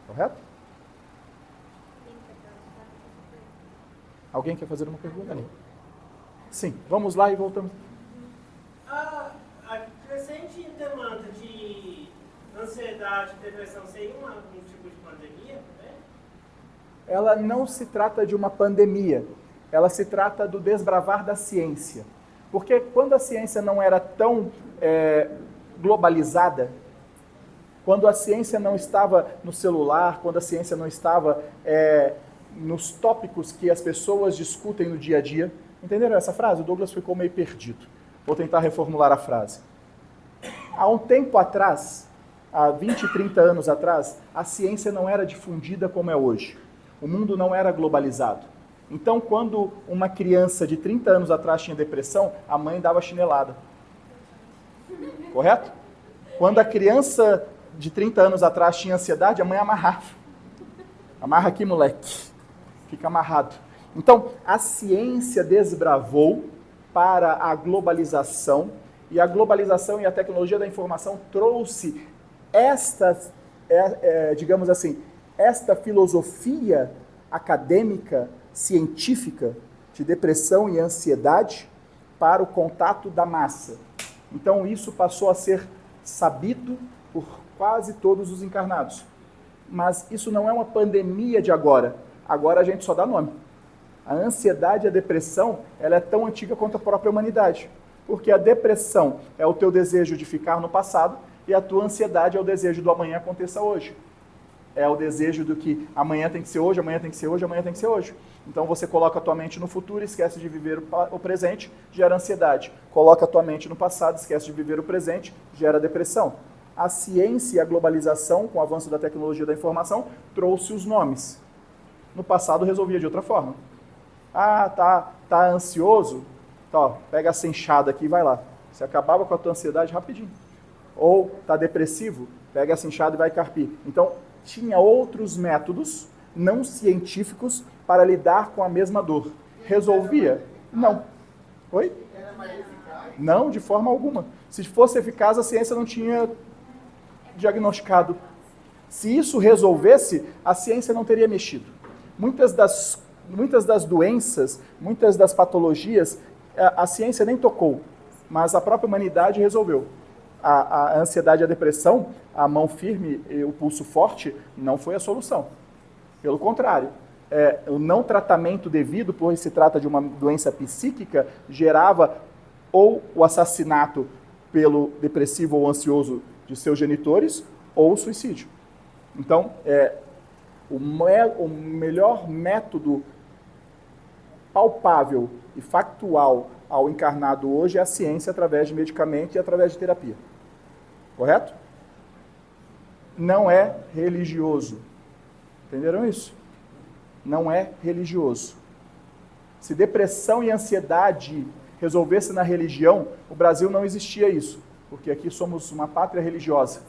Correto? Alguém quer fazer uma pergunta ali? Sim, vamos lá e voltamos. A crescente demanda de ansiedade e depressão seria um tipo de pandemia, né? Ela não se trata de uma pandemia, ela se trata do desbravar da ciência. Porque quando a ciência não era tão globalizada, quando a ciência não estava no celular, quando a ciência não estava nos tópicos que as pessoas discutem no dia a dia. Entenderam essa frase? O Douglas ficou meio perdido. Vou tentar reformular a frase. Há um tempo atrás, há 20, 30 anos atrás, a ciência não era difundida como é hoje. O mundo não era globalizado. Então, quando uma criança de 30 anos atrás tinha depressão, a mãe dava chinelada. Correto? Quando a criança de 30 anos atrás tinha ansiedade, a mãe amarrava. Amarra aqui, moleque. Fica amarrado. Então, a ciência desbravou para a globalização, e a globalização e a tecnologia da informação trouxe digamos assim, esta filosofia acadêmica, científica, de depressão e ansiedade para o contato da massa. Então, isso passou a ser sabido por quase todos os encarnados. Mas isso não é uma pandemia de agora. Agora a gente só dá nome. A ansiedade e a depressão, ela é tão antiga quanto a própria humanidade. Porque a depressão é o teu desejo de ficar no passado e a tua ansiedade é o desejo do amanhã aconteça hoje. É o desejo do que amanhã tem que ser hoje, amanhã tem que ser hoje, amanhã tem que ser hoje. Então você coloca a tua mente no futuro, esquece de viver o presente, gera ansiedade. Coloca a tua mente no passado, esquece de viver o presente, gera depressão. A ciência e a globalização, com o avanço da tecnologia da informação, trouxe os nomes. No passado resolvia de outra forma. Ah, tá ansioso? Tá, ó, pega essa enxada aqui e vai lá. Você acabava com a tua ansiedade rapidinho. Ou tá depressivo? Pega essa enxada e vai carpir. Então, tinha outros métodos não científicos para lidar com a mesma dor. Resolvia? Não. Oi? Era mais eficaz? Não, de forma alguma. Se fosse eficaz, a ciência não tinha diagnosticado. Se isso resolvesse, a ciência não teria mexido. Muitas das doenças, muitas das patologias, a ciência nem tocou, mas a própria humanidade resolveu. A ansiedade e a depressão, a mão firme e o pulso forte, não foi a solução. Pelo contrário, o não tratamento devido, pois se trata de uma doença psíquica, gerava ou o assassinato pelo depressivo ou ansioso de seus genitores, ou o suicídio. Então, o melhor método palpável e factual ao encarnado hoje é a ciência através de medicamento e através de terapia. Correto? Não é religioso. Entenderam isso? Não é religioso. Se depressão e ansiedade resolvesse na religião, o Brasil não existia isso, porque aqui somos uma pátria religiosa.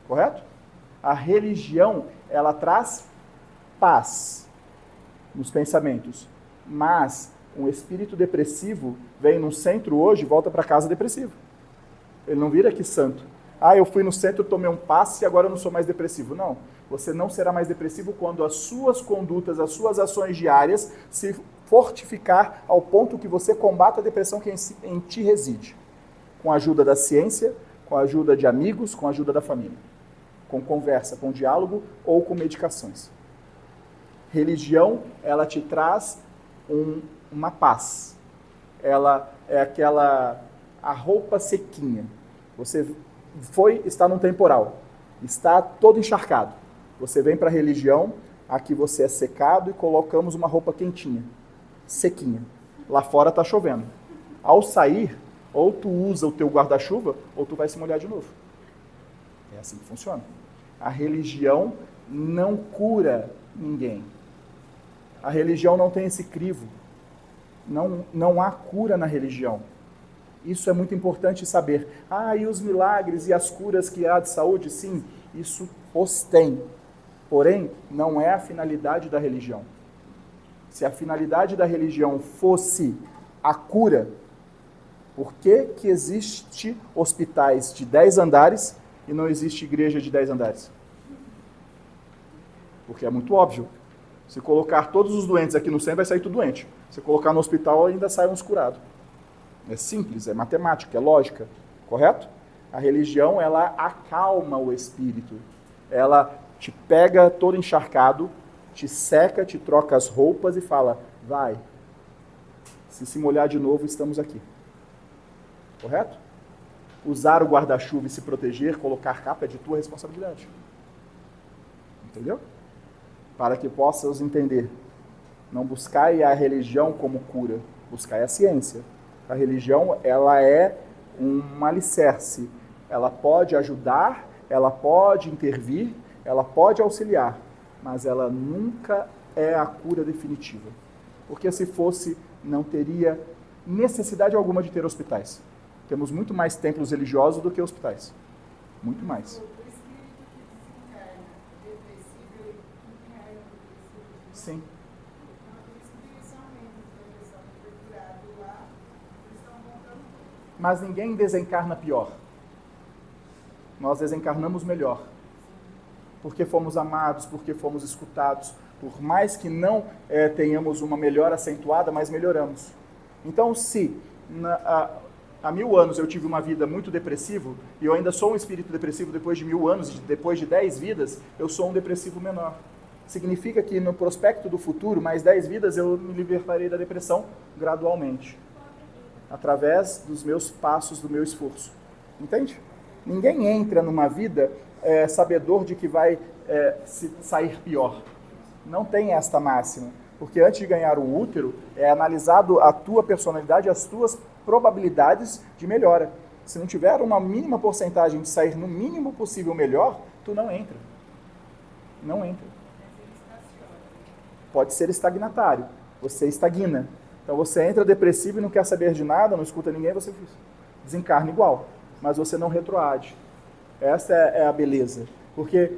Correto? A religião, ela traz paz nos pensamentos, mas um espírito depressivo vem no centro hoje e volta para casa depressivo. Ele não vira aqui santo. Ah, eu fui no centro, tomei um passe e agora eu não sou mais depressivo. Não, você não será mais depressivo quando as suas condutas, as suas ações diárias se fortificar ao ponto que você combata a depressão que em ti reside. Com a ajuda da ciência, com a ajuda de amigos, com a ajuda da família. Com conversa, com diálogo ou com medicações. Religião, ela te traz uma paz. Ela é a roupa sequinha. Você está num temporal, está todo encharcado. Você vem para a religião, aqui você é secado e colocamos uma roupa quentinha, sequinha. Lá fora está chovendo. Ao sair, ou tu usa o teu guarda-chuva, ou tu vai se molhar de novo. É assim que funciona. A religião não cura ninguém. A religião não tem esse crivo. Não há cura na religião. Isso é muito importante saber. Ah, e os milagres e as curas que há de saúde? Sim, isso os tem. Porém, não é a finalidade da religião. Se a finalidade da religião fosse a cura, por que existe hospitais de 10 andares e não existe igreja de 10 andares? Porque é muito óbvio. Se colocar todos os doentes aqui no centro, vai sair tudo doente. Se colocar no hospital, ainda sai uns curados. É simples, é matemática, é lógica. Correto? A religião, ela acalma o espírito. Ela te pega todo encharcado, te seca, te troca as roupas e fala, vai. Se molhar de novo, estamos aqui. Correto? Usar o guarda-chuva e se proteger, colocar capa é de tua responsabilidade. Entendeu? Para que possas entender. Não buscai a religião como cura, buscai a ciência. A religião, ela é um alicerce. Ela pode ajudar, ela pode intervir, ela pode auxiliar, mas ela nunca é a cura definitiva. Porque se fosse, não teria necessidade alguma de ter hospitais. Temos muito mais templos religiosos do que hospitais. Muito mais. Sim. Mas ninguém desencarna pior. Nós desencarnamos melhor. Porque fomos amados, porque fomos escutados. Por mais que não tenhamos uma melhora acentuada, mas melhoramos. Então, se há 1000 anos eu tive uma vida muito depressiva, e eu ainda sou um espírito depressivo depois de 1000 anos, depois de 10 vidas, eu sou um depressivo menor. Significa que no prospecto do futuro, mais 10 vidas, eu me libertarei da depressão gradualmente. Através dos meus passos, do meu esforço. Entende? Ninguém entra numa vida sabedor de que vai sair pior. Não tem esta máxima. Porque antes de ganhar o útero, é analisado a tua personalidade, as tuas probabilidades de melhora. Se não tiver uma mínima porcentagem de sair no mínimo possível melhor, tu não entra. Não entra. Pode ser estagnatário. Você estagna. Então você entra depressivo e não quer saber de nada, não escuta ninguém, você desencarna igual. Mas você não retroage. Essa é a beleza. Porque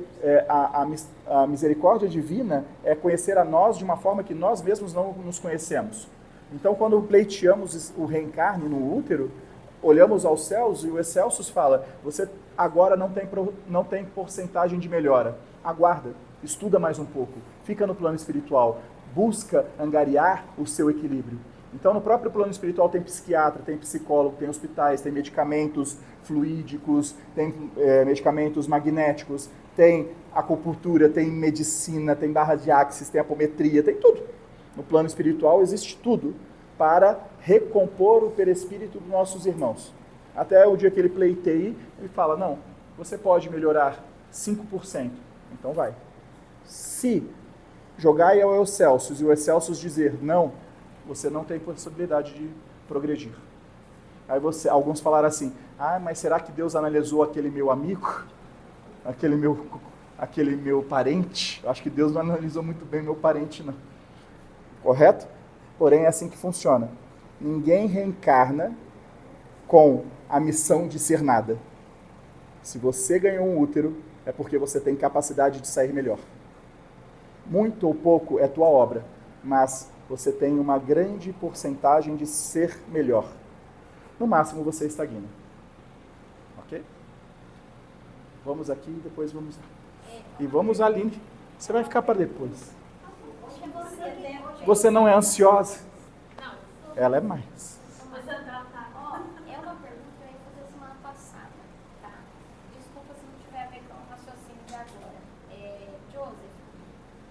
a misericórdia divina é conhecer a nós de uma forma que nós mesmos não nos conhecemos. Então, quando pleiteamos o reencarne no útero, olhamos aos céus e o Excelsus fala, você agora não tem porcentagem de melhora. Aguarda, estuda mais um pouco, fica no plano espiritual, busca angariar o seu equilíbrio. Então, no próprio plano espiritual tem psiquiatra, tem psicólogo, tem hospitais, tem medicamentos fluídicos, tem medicamentos magnéticos, tem acupuntura, tem medicina, tem barras de axis, tem apometria, tem tudo. No plano espiritual existe tudo para recompor o perispírito dos nossos irmãos. Até o dia que ele pleiteia, ele fala, não, você pode melhorar 5%, então vai. Se jogai ao Excelsus e o Excelsus dizer não, você não tem possibilidade de progredir. Aí alguns falaram assim, mas será que Deus analisou aquele meu amigo? Aquele meu parente? Acho que Deus não analisou muito bem meu parente, não. Correto? Porém, é assim que funciona. Ninguém reencarna com a missão de ser nada. Se você ganhou um útero, é porque você tem capacidade de sair melhor. Muito ou pouco é tua obra, mas você tem uma grande porcentagem de ser melhor. No máximo, você estagna. Ok? Vamos aqui, depois vamos... E vamos, Aline. Você vai ficar para depois. Você não é ansiosa? Não. Ela é mais. É uma pergunta que eu ia fazer semana passada, tá? Desculpa se não tiver a ver com o raciocínio de agora. Joseph,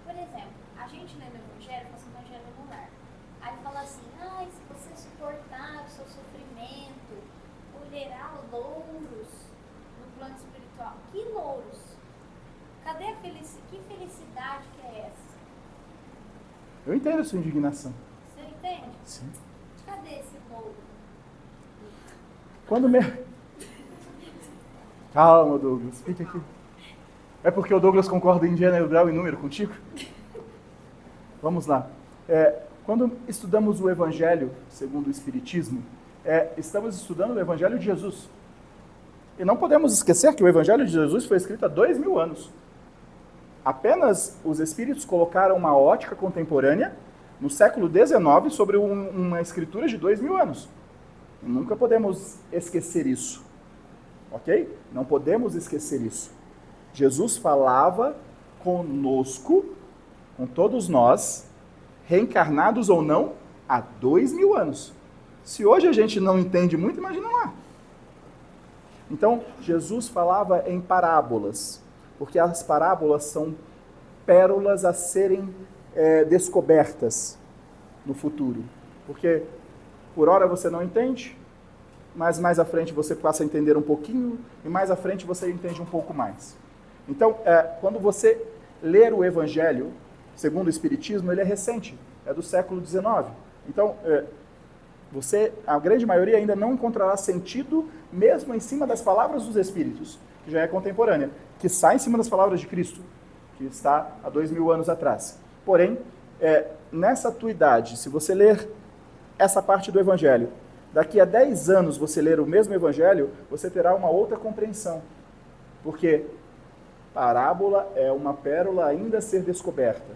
por exemplo, a gente lê no Evangelho, faz um Evangelho no lar. Aí fala assim, se você suportar o seu sofrimento, colherá louros no plano espiritual. Que louros? Cadê a felicidade? Que felicidade que é essa? Eu entendo a sua indignação. Você entende? Sim. Cadê esse louro? Quando Calma, Douglas. Fique aqui. É porque o Douglas concorda em gênero, grau e número contigo? Vamos lá. Quando estudamos o Evangelho, segundo o Espiritismo, estamos estudando o Evangelho de Jesus. E não podemos esquecer que o Evangelho de Jesus foi escrito há 2000 anos. Apenas os espíritos colocaram uma ótica contemporânea no século XIX sobre uma escritura de 2000 anos. E nunca podemos esquecer isso. Ok? Não podemos esquecer isso. Jesus falava conosco, com todos nós, reencarnados ou não, há 2000 anos. Se hoje a gente não entende muito, imagina lá. Então, Jesus falava em parábolas, porque as parábolas são pérolas a serem descobertas no futuro. Porque, por hora, você não entende, mas mais à frente você passa a entender um pouquinho, e mais à frente você entende um pouco mais. Então, quando você ler o Evangelho, segundo o Espiritismo, ele é recente, é do século XIX. Então, a grande maioria ainda não encontrará sentido, mesmo em cima das palavras dos Espíritos, que já é contemporânea, que está em cima das palavras de Cristo, que está há 2000 anos atrás. Porém, nessa tua idade, se você ler essa parte do Evangelho, daqui a 10 anos você ler o mesmo Evangelho, você terá uma outra compreensão. Porque parábola é uma pérola ainda a ser descoberta.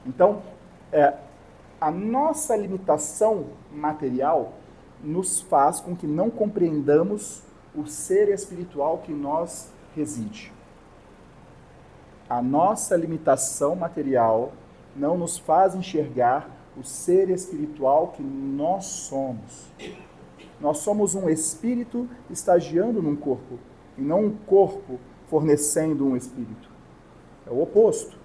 Então, a nossa limitação material nos faz com que não compreendamos o ser espiritual que em nós reside. A nossa limitação material não nos faz enxergar o ser espiritual que nós somos. Nós somos um espírito estagiando num corpo, e não um corpo fornecendo um espírito. É o oposto.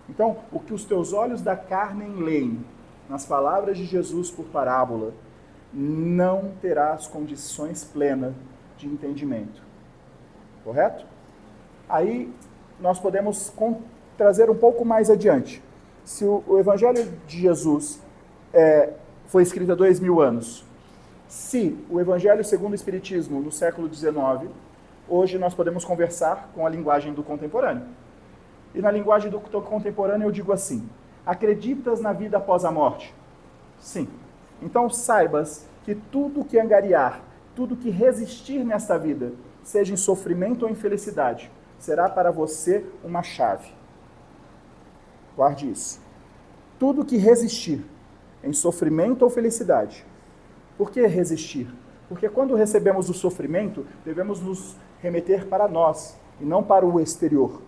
Então, o que os teus olhos da carne leem nas palavras de Jesus por parábola, não terás condições plenas de entendimento. Correto? Aí nós podemos trazer um pouco mais adiante. Se o Evangelho de Jesus foi escrito há 2000 anos, se o Evangelho segundo o Espiritismo no século XIX, hoje nós podemos conversar com a linguagem do contemporâneo. E na linguagem do contemporâneo eu digo assim: acreditas na vida após a morte? Sim. Então saibas que tudo que angariar, tudo que resistir nesta vida, seja em sofrimento ou em felicidade, será para você uma chave. Guarde isso. Tudo que resistir em sofrimento ou felicidade. Por que resistir? Porque quando recebemos o sofrimento, devemos nos remeter para nós e não para o exterior.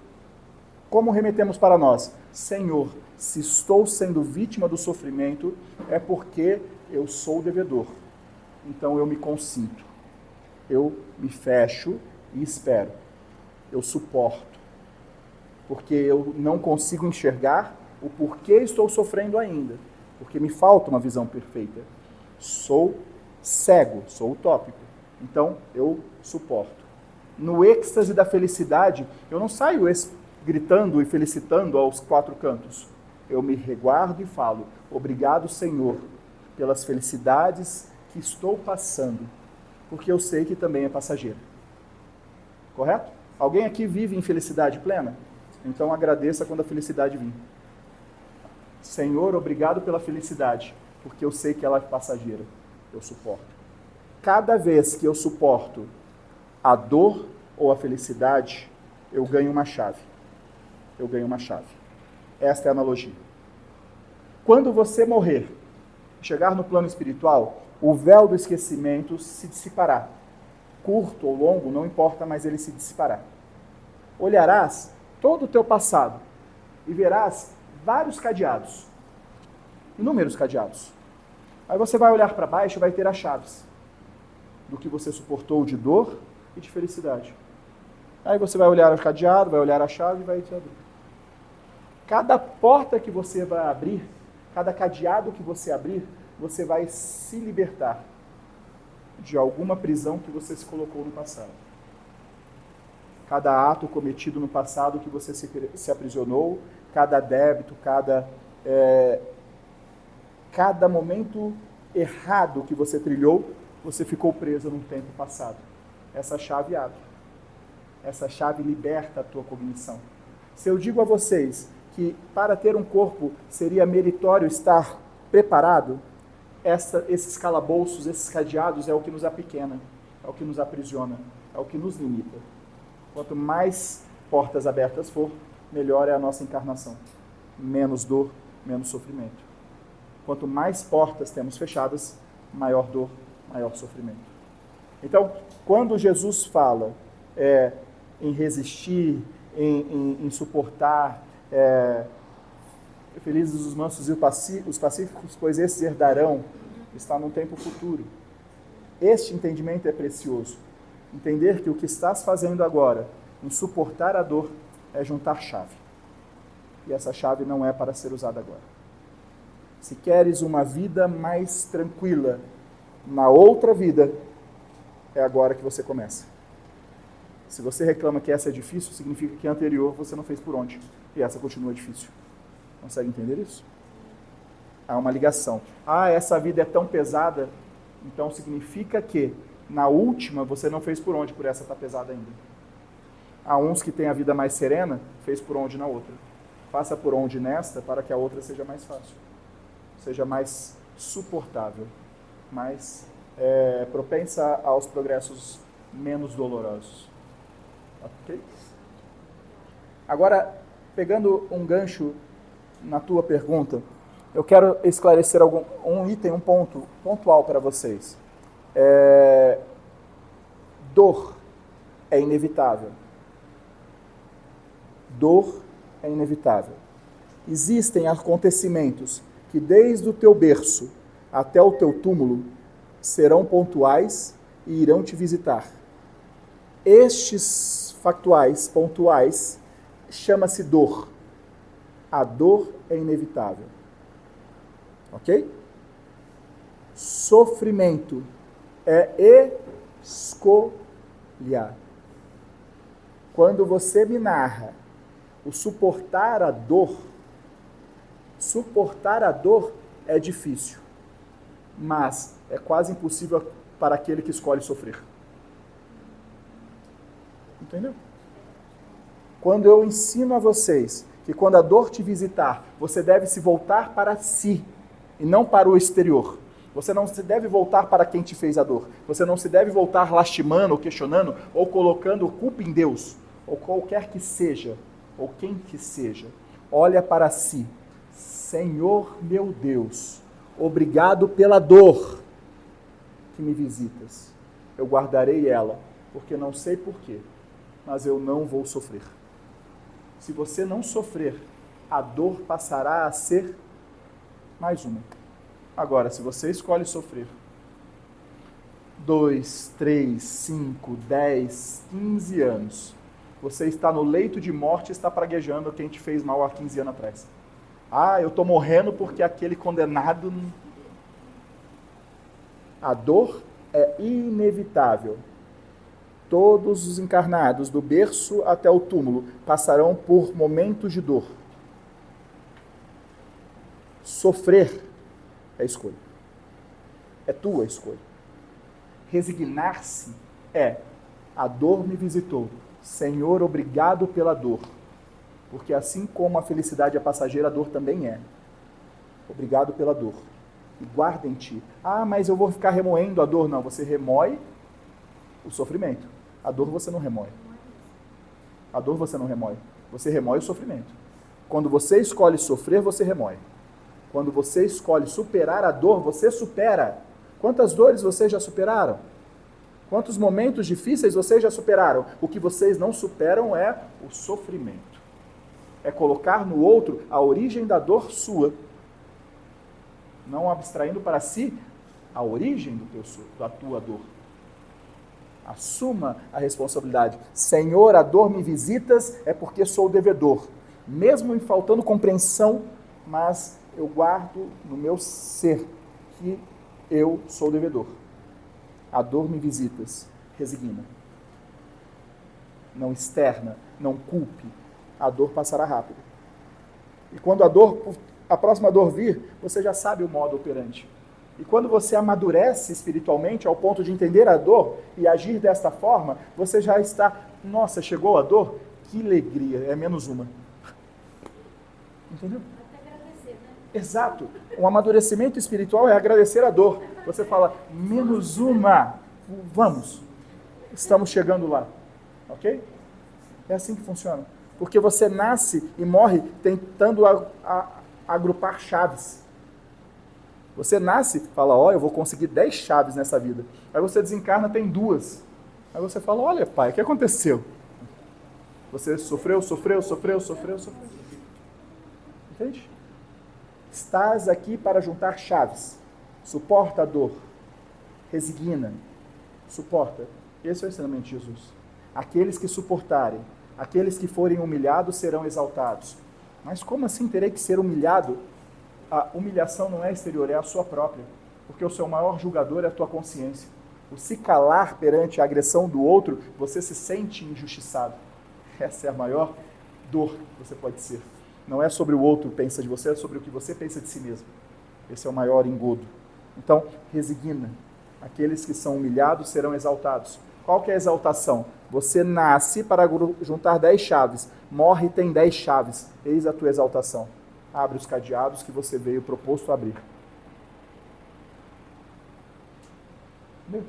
Como remetemos para nós? Senhor, se estou sendo vítima do sofrimento, é porque eu sou devedor. Então eu me consinto. Eu me fecho e espero. Eu suporto. Porque eu não consigo enxergar o porquê estou sofrendo ainda. Porque me falta uma visão perfeita. Sou cego, sou utópico. Então eu suporto. No êxtase da felicidade, eu não saio gritando e felicitando aos quatro cantos. Eu me reguardo e falo: obrigado, Senhor, pelas felicidades que estou passando, porque eu sei que também é passageira. Correto? Alguém aqui vive em felicidade plena? Então agradeça quando a felicidade vir. Senhor, obrigado pela felicidade, porque eu sei que ela é passageira. Eu suporto. Cada vez que eu suporto a dor ou a felicidade, eu ganho uma chave. Eu ganho uma chave. Esta é a analogia. Quando você morrer, chegar no plano espiritual, o véu do esquecimento se dissipará. Curto ou longo, não importa, mas ele se dissipará. Olharás todo o teu passado e verás vários cadeados. Inúmeros cadeados. Aí você vai olhar para baixo e vai ter as chaves do que você suportou de dor e de felicidade. Aí você vai olhar o cadeado, vai olhar a chave e vai te abrir. Cada porta que você vai abrir, cada cadeado que você abrir, você vai se libertar de alguma prisão que você se colocou no passado. Cada ato cometido no passado que você se aprisionou, cada débito, cada momento errado que você trilhou, você ficou preso no tempo passado. Essa chave abre. Essa chave liberta a tua cognição. Se eu digo a vocês que para ter um corpo seria meritório estar preparado, esses calabouços, esses cadeados é o que nos apequena, é o que nos aprisiona. é o que nos limita. Quanto mais portas abertas for, melhor é a nossa encarnação. Menos dor, menos sofrimento. Quanto mais portas temos fechadas, maior dor, maior sofrimento. Então, quando Jesus fala em resistir, em suportar, felizes os mansos e os pacíficos, pois esses herdarão, está num tempo futuro. Este entendimento é precioso. Entender que o que estás fazendo agora, em suportar a dor, é juntar chave. E essa chave não é para ser usada agora. Se queres uma vida mais tranquila, na outra vida, é agora que você começa. Se você reclama que essa é difícil, significa que a anterior você não fez por onde. E essa continua difícil. Consegue entender isso? Há uma ligação. Essa vida é tão pesada, então significa que na última você não fez por onde, por essa está pesada ainda. Há uns que têm a vida mais serena, fez por onde na outra. Faça por onde nesta, para que a outra seja mais fácil. Seja mais suportável, mais propensa aos progressos menos dolorosos. Ok? Agora, pegando um gancho na tua pergunta, eu quero esclarecer um ponto pontual para vocês. Dor é inevitável. Dor é inevitável. Existem acontecimentos que desde o teu berço até o teu túmulo serão pontuais e irão te visitar. Estes factuais, pontuais, chama-se dor. A dor é inevitável. Ok? Sofrimento é escolha. Quando você me narra o suportar a dor é difícil, mas é quase impossível para aquele que escolhe sofrer. Entendeu? Quando eu ensino a vocês que quando a dor te visitar, você deve se voltar para si e não para o exterior. Você não se deve voltar para quem te fez a dor. Você não se deve voltar lastimando ou questionando ou colocando culpa em Deus ou qualquer que seja, ou quem que seja. Olha para si. Senhor meu Deus, obrigado pela dor que me visitas. Eu guardarei ela, porque não sei porquê, mas eu não vou sofrer. Se você não sofrer, a dor passará a ser mais uma. Agora, se você escolhe sofrer 2, 3, 5, 10, 15 anos, você está no leito de morte e está praguejando quem te fez mal há 15 anos atrás. Eu estou morrendo porque aquele condenado... A dor é inevitável. Todos os encarnados, do berço até o túmulo, passarão por momentos de dor. Sofrer é escolha. É tua escolha. Resignar-se é: a dor me visitou. Senhor, obrigado pela dor. Porque assim como a felicidade é passageira, a dor também é. Obrigado pela dor. E guarda em ti. Mas eu vou ficar remoendo a dor. Não, você remoe o sofrimento. A dor você não remoe. A dor você não remoe. Você remoe o sofrimento. Quando você escolhe sofrer, você remoe. Quando você escolhe superar a dor, você supera. Quantas dores vocês já superaram? Quantos momentos difíceis vocês já superaram? O que vocês não superam é o sofrimento. É colocar no outro a origem da dor sua. Não abstraindo para si a origem da tua dor. Assuma a responsabilidade. Senhor, a dor me visitas é porque sou devedor. Mesmo me faltando compreensão, mas eu guardo no meu ser que eu sou devedor. A dor me visitas. Resigna. Não externa, não culpe. A dor passará rápido. E quando a próxima dor vir, você já sabe o modo operante. E quando você amadurece espiritualmente ao ponto de entender a dor e agir desta forma, você já está, nossa, chegou a dor? Que alegria, é menos uma. Entendeu? Até agradecer, né? Exato. Um amadurecimento espiritual é agradecer a dor. Você fala, menos uma, vamos. Estamos chegando lá, ok? É assim que funciona. Porque você nasce e morre tentando agrupar chaves. Você nasce e fala, eu vou conseguir 10 chaves nessa vida. Aí você desencarna, tem 2. Aí você fala, olha pai, o que aconteceu? Você sofreu. Entende? Estás aqui para juntar chaves. Suporta a dor. Resigna. Suporta. Esse é o ensinamento de Jesus. Aqueles que suportarem, aqueles que forem humilhados serão exaltados. Mas como assim terei que ser humilhado? A humilhação não é exterior, é a sua própria. Porque o seu maior julgador é a tua consciência. O se calar perante a agressão do outro, você se sente injustiçado. Essa é a maior dor que você pode ser. Não é sobre o outro pensa de você, é sobre o que você pensa de si mesmo. Esse é o maior engodo. Então, resigna. Aqueles que são humilhados serão exaltados. Qual que é a exaltação? Você nasce para juntar 10 chaves. Morre e tem 10 chaves. Eis a tua exaltação. Abre os cadeados que você veio proposto a abrir. Entendeu?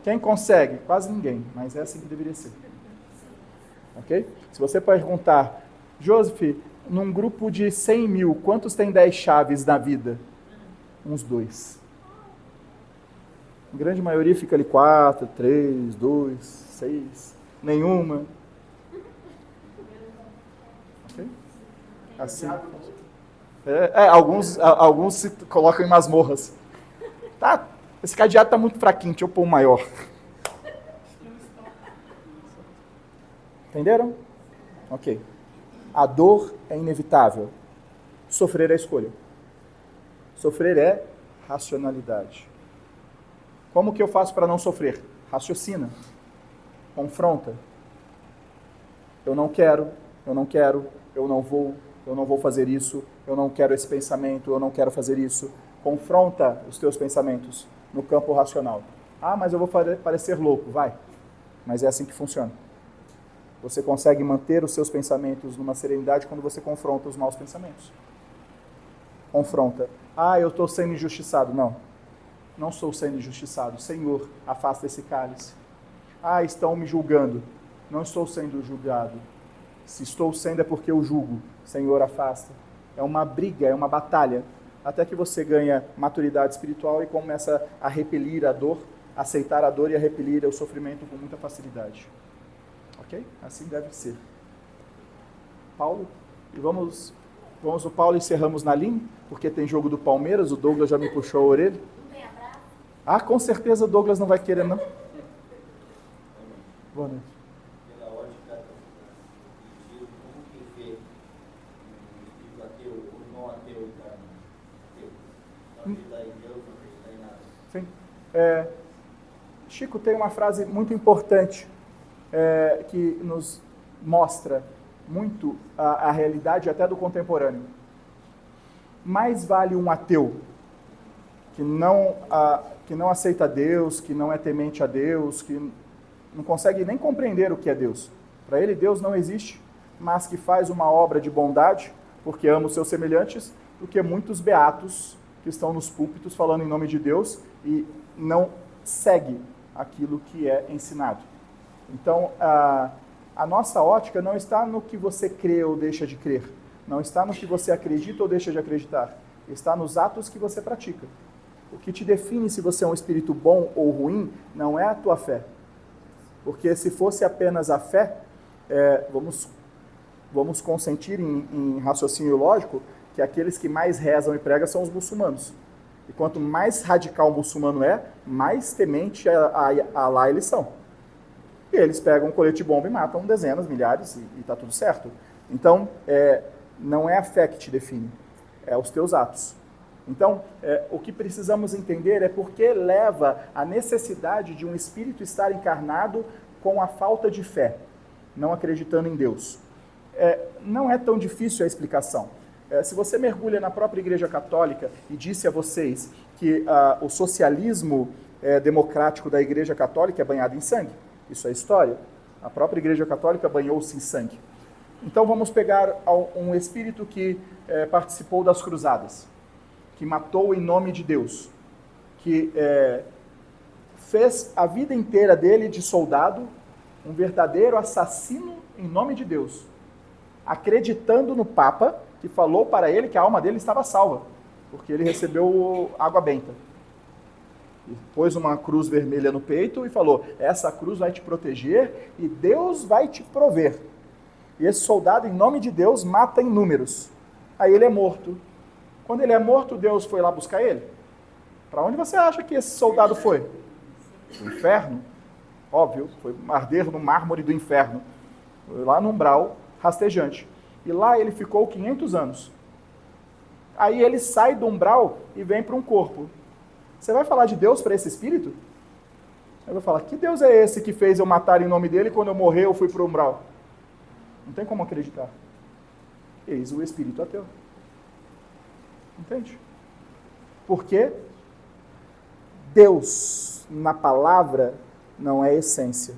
Quem consegue? Quase ninguém, mas é assim que deveria ser. Ok? Se você perguntar, Joseph, num grupo de 100 mil, quantos tem 10 chaves na vida? Uns 2. A grande maioria fica ali 4, 3, 2, 6, nenhuma. Ok? Assim. Alguns se colocam em masmorras. Tá, esse cadeado está muito fraquinho, deixa eu pôr um maior. Entenderam? Ok. A dor é inevitável. Sofrer é escolha. Sofrer é racionalidade. Como que eu faço para não sofrer? Raciocina. Confronta. Eu não quero, eu não vou fazer isso, eu não quero esse pensamento, eu não quero fazer isso. Confronta os teus pensamentos no campo racional. Ah, mas eu vou parecer louco. Vai. Mas é assim que funciona. Você consegue manter os seus pensamentos numa serenidade quando você confronta os maus pensamentos. Confronta. Ah, eu estou sendo injustiçado. Não sou sendo injustiçado. Senhor, afasta esse cálice. Ah, estão me julgando. Não estou sendo julgado. Se estou sendo é porque eu julgo. Senhor, afasta. É uma briga, é uma batalha. Até que você ganha maturidade espiritual e começa a repelir a dor, aceitar a dor e a repelir o sofrimento com muita facilidade. Ok? Assim deve ser. Paulo, e vamos o Paulo e encerramos na linha, porque tem jogo do Palmeiras, o Douglas já me puxou a orelha. Ah, com certeza o Douglas não vai querer, não. Boa noite. Pela ótica do sentido, como que vê o espírito ateu, o não ateu encarnado? Não acreditar em Deus, não acreditar em nada. Sim. Chico tem uma frase muito importante que nos mostra muito a realidade até do contemporâneo. Mais vale um ateu que não aceita Deus, que não é temente a Deus, que não consegue nem compreender o que é Deus. Para ele, Deus não existe, mas que faz uma obra de bondade, porque ama os seus semelhantes, do que muitos beatos que estão nos púlpitos falando em nome de Deus e não segue aquilo que é ensinado. Então, a nossa ótica não está no que você crê ou deixa de crer, não está no que você acredita ou deixa de acreditar, está nos atos que você pratica. O que te define se você é um espírito bom ou ruim não é a tua fé. Porque se fosse apenas a fé, vamos consentir em raciocínio lógico que aqueles que mais rezam e pregam são os muçulmanos. E quanto mais radical o muçulmano é, mais temente a Allah eles são. E eles pegam um colete de bomba e matam dezenas, milhares e está tudo certo. Então, não é a fé que te define, é os teus atos. Então, o que precisamos entender é por que leva a necessidade de um espírito estar encarnado com a falta de fé, não acreditando em Deus. Não é tão difícil a explicação. Se você mergulha na própria Igreja Católica e disse a vocês que o socialismo democrático da Igreja Católica é banhado em sangue, isso é história. A própria Igreja Católica banhou-se em sangue. Então vamos pegar um espírito que participou das cruzadas, que matou em nome de Deus, que fez a vida inteira dele de soldado, um verdadeiro assassino em nome de Deus, acreditando no Papa, que falou para ele que a alma dele estava salva, porque ele recebeu água benta. E pôs uma cruz vermelha no peito e falou, essa cruz vai te proteger e Deus vai te prover. E esse soldado, em nome de Deus, mata inúmeros. Aí ele é morto. Quando ele é morto, Deus foi lá buscar ele? Para onde você acha que esse soldado foi? O inferno? Óbvio, foi arder no mármore do inferno. Foi lá no umbral, rastejante. E lá ele ficou 500 anos. Aí ele sai do umbral e vem para um corpo. Você vai falar de Deus para esse espírito? Ele vai falar, que Deus é esse que fez eu matar em nome dele e quando eu morrer eu fui para o umbral? Não tem como acreditar. Eis o espírito ateu. Entende? Porque Deus, na palavra, não é essência.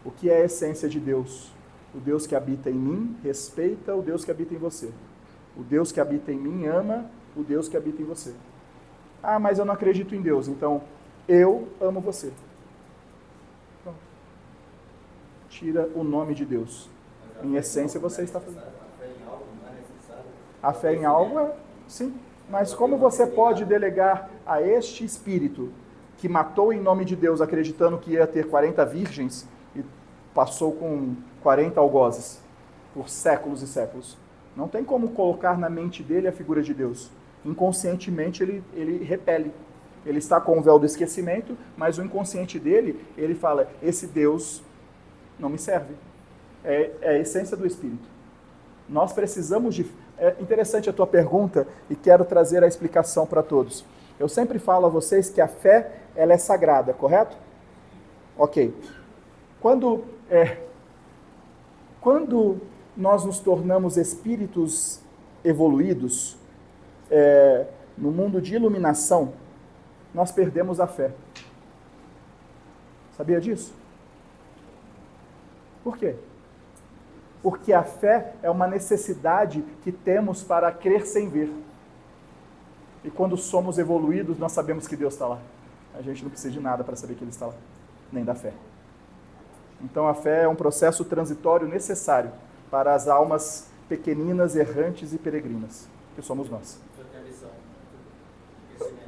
O que é a essência de Deus? O Deus que habita em mim respeita o Deus que habita em você. O Deus que habita em mim ama o Deus que habita em você. Ah, mas eu não acredito em Deus, então eu amo você. Pronto. Tira o nome de Deus. Em essência você está fazendo. A fé em algo é, sim. Mas como você pode delegar a este espírito que matou em nome de Deus acreditando que ia ter 40 virgens e passou com 40 algozes por séculos e séculos? Não tem como colocar na mente dele a figura de Deus. Inconscientemente ele repele. Ele está com o véu do esquecimento, mas o inconsciente dele, ele fala, esse Deus não me serve. É a essência do espírito. Nós precisamos de... É interessante a tua pergunta e quero trazer a explicação para todos. Eu sempre falo a vocês que a fé, ela é sagrada, correto? Ok. Quando nós nos tornamos espíritos evoluídos, no mundo de iluminação, nós perdemos a fé. Sabia disso? Por quê? Porque a fé é uma necessidade que temos para crer sem ver. E quando somos evoluídos, nós sabemos que Deus está lá. A gente não precisa de nada para saber que Ele está lá, nem da fé. Então a fé é um processo transitório necessário para as almas pequeninas, errantes e peregrinas, que somos nós.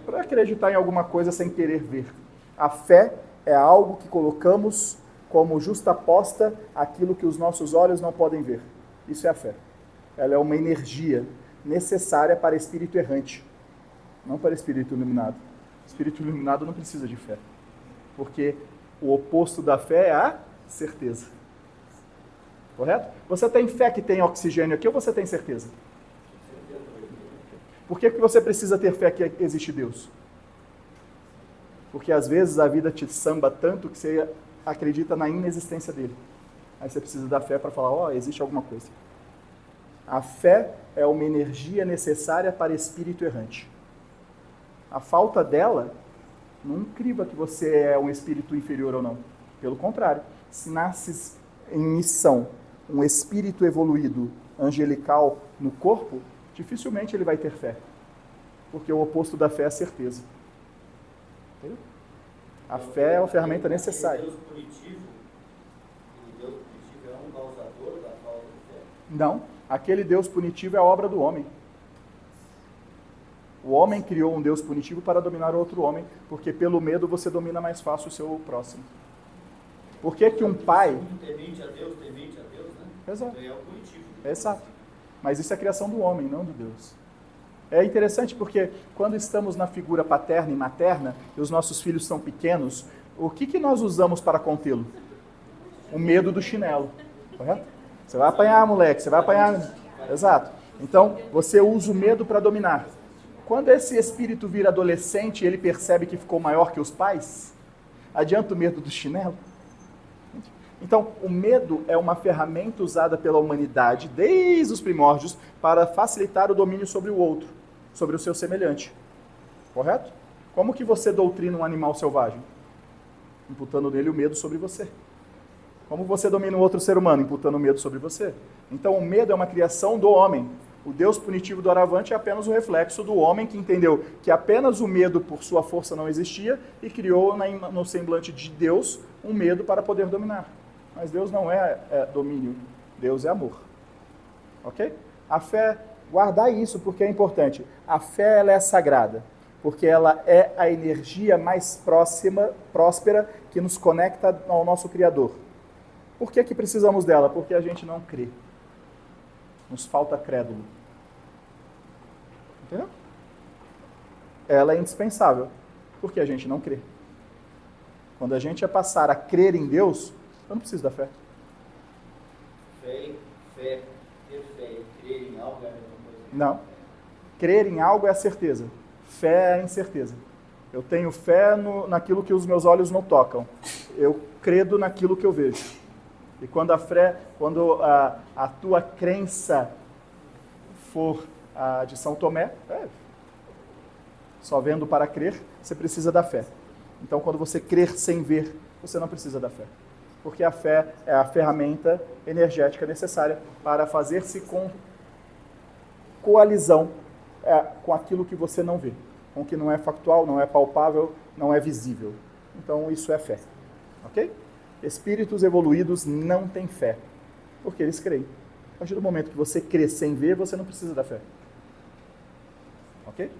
Para acreditar em alguma coisa sem querer ver. A fé é algo que colocamos como justaposta àquilo que os nossos olhos não podem ver. Isso é a fé. Ela é uma energia necessária para espírito errante, não para espírito iluminado. Espírito iluminado não precisa de fé, porque o oposto da fé é a certeza. Correto? Você tem fé que tem oxigênio aqui ou você tem certeza? Por que você precisa ter fé que existe Deus? Porque às vezes a vida te samba tanto que você acredita na inexistência dele. Aí você precisa da fé para falar, existe alguma coisa. A fé é uma energia necessária para espírito errante. A falta dela não criva que você é um espírito inferior ou não. Pelo contrário, se nasces em missão um espírito evoluído, angelical no corpo, dificilmente ele vai ter fé. Porque o oposto da fé é a certeza. Entendeu? A fé é uma ferramenta necessária. Deus punitivo é um causador da falta de fé? Não, aquele Deus punitivo é a obra do homem. O homem criou um Deus punitivo para dominar outro homem, porque pelo medo você domina mais fácil o seu próximo. Por que que um pai... Temente a Deus, né? Exato. É o punitivo. Exato. Mas isso é criação do homem, não de Deus. É interessante porque quando estamos na figura paterna e materna, e os nossos filhos são pequenos, o que nós usamos para contê-lo? O medo do chinelo. Correto? Você vai apanhar, moleque, você vai apanhar. Exato. Então, você usa o medo para dominar. Quando esse espírito vira adolescente e ele percebe que ficou maior que os pais, adianta o medo do chinelo? Então, o medo é uma ferramenta usada pela humanidade, desde os primórdios, para facilitar o domínio sobre o outro, sobre o seu semelhante. Correto? Como que você doutrina um animal selvagem? Imputando nele o medo sobre você. Como você domina um outro ser humano? Imputando o medo sobre você. Então, o medo é uma criação do homem, O Deus punitivo do Aravante é apenas o reflexo do homem que entendeu que apenas o medo por sua força não existia e criou no semblante de Deus um medo para poder dominar. Mas Deus não é domínio, Deus é amor. Ok? A fé, guardar isso porque é importante. A fé ela é sagrada, porque ela é a energia mais próspera que nos conecta ao nosso Criador. Por que que precisamos dela? Porque a gente não crê. Nos falta crédulo. Entendeu? Ela é indispensável, porque a gente não crê. Quando a gente passar a crer em Deus, eu não preciso da fé. Ter fé e crer em algo é a mesma coisa? Não. Crer em algo é a certeza. Fé é a incerteza. Eu tenho fé naquilo que os meus olhos não tocam. Eu credo naquilo que eu vejo. E quando a tua crença for a de São Tomé, só vendo para crer, você precisa da fé. Então, quando você crer sem ver, você não precisa da fé. Porque a fé é a ferramenta energética necessária para fazer-se com coalizão com aquilo que você não vê, com o que não é factual, não é palpável, não é visível. Então, isso é fé. Ok? Espíritos evoluídos não têm fé, porque eles creem. A partir do momento que você crê sem ver, você não precisa da fé. Ok?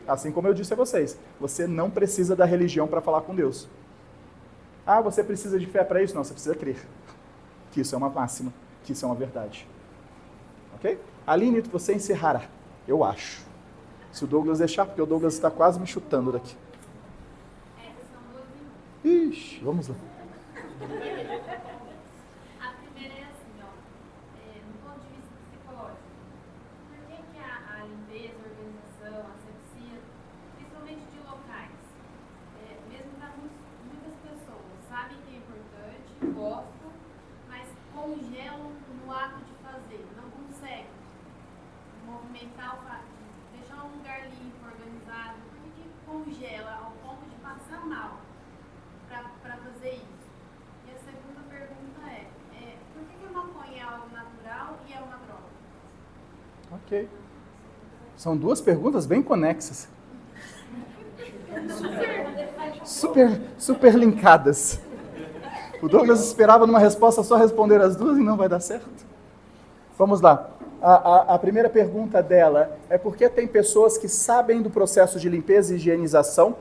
Assim como eu disse a vocês, você não precisa da religião para falar com Deus. Ah, você precisa de fé para isso? Não, você precisa crer. Que isso é uma máxima, que isso é uma verdade. Ok? Aline, você encerrará, eu acho. Se o Douglas deixar, porque o Douglas está quase me chutando daqui. Ixi, vamos lá. A primeira é assim, no ponto de vista psicológico, por que a limpeza, a organização, a asepsia, principalmente de locais, mesmo para muitas pessoas, sabem que é importante, gostam, mas congelam no ato de fazer, não conseguem movimentar, deixar um lugar limpo, organizado, por que congela ao ponto de passar mal para fazer isso? E a segunda pergunta por que a maconha é algo natural e é uma droga? Ok. São duas perguntas bem conexas. Super linkadas. O Douglas esperava numa resposta só responder as duas e não vai dar certo. Vamos lá. A primeira pergunta dela é por que tem pessoas que sabem do processo de limpeza e higienização,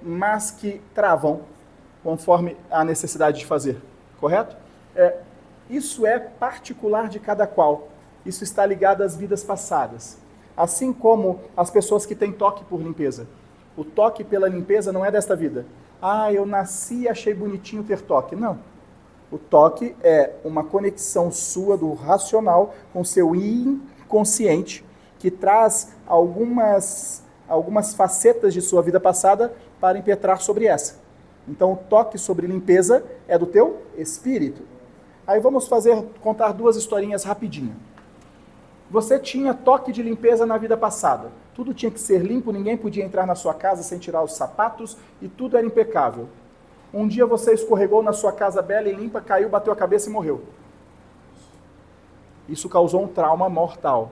mas que travam conforme a necessidade de fazer, correto? Isso é particular de cada qual. Isso está ligado às vidas passadas. Assim como as pessoas que têm toque por limpeza. O toque pela limpeza não é desta vida. Ah, eu nasci e achei bonitinho ter toque. Não. O toque é uma conexão sua do racional com seu inconsciente, que traz algumas facetas de sua vida passada para impetrar sobre essa. Então, o toque sobre limpeza é do teu espírito. Aí vamos contar duas historinhas rapidinho. Você tinha toque de limpeza na vida passada. Tudo tinha que ser limpo, ninguém podia entrar na sua casa sem tirar os sapatos e tudo era impecável. Um dia você escorregou na sua casa bela e limpa, caiu, bateu a cabeça e morreu. Isso causou um trauma mortal.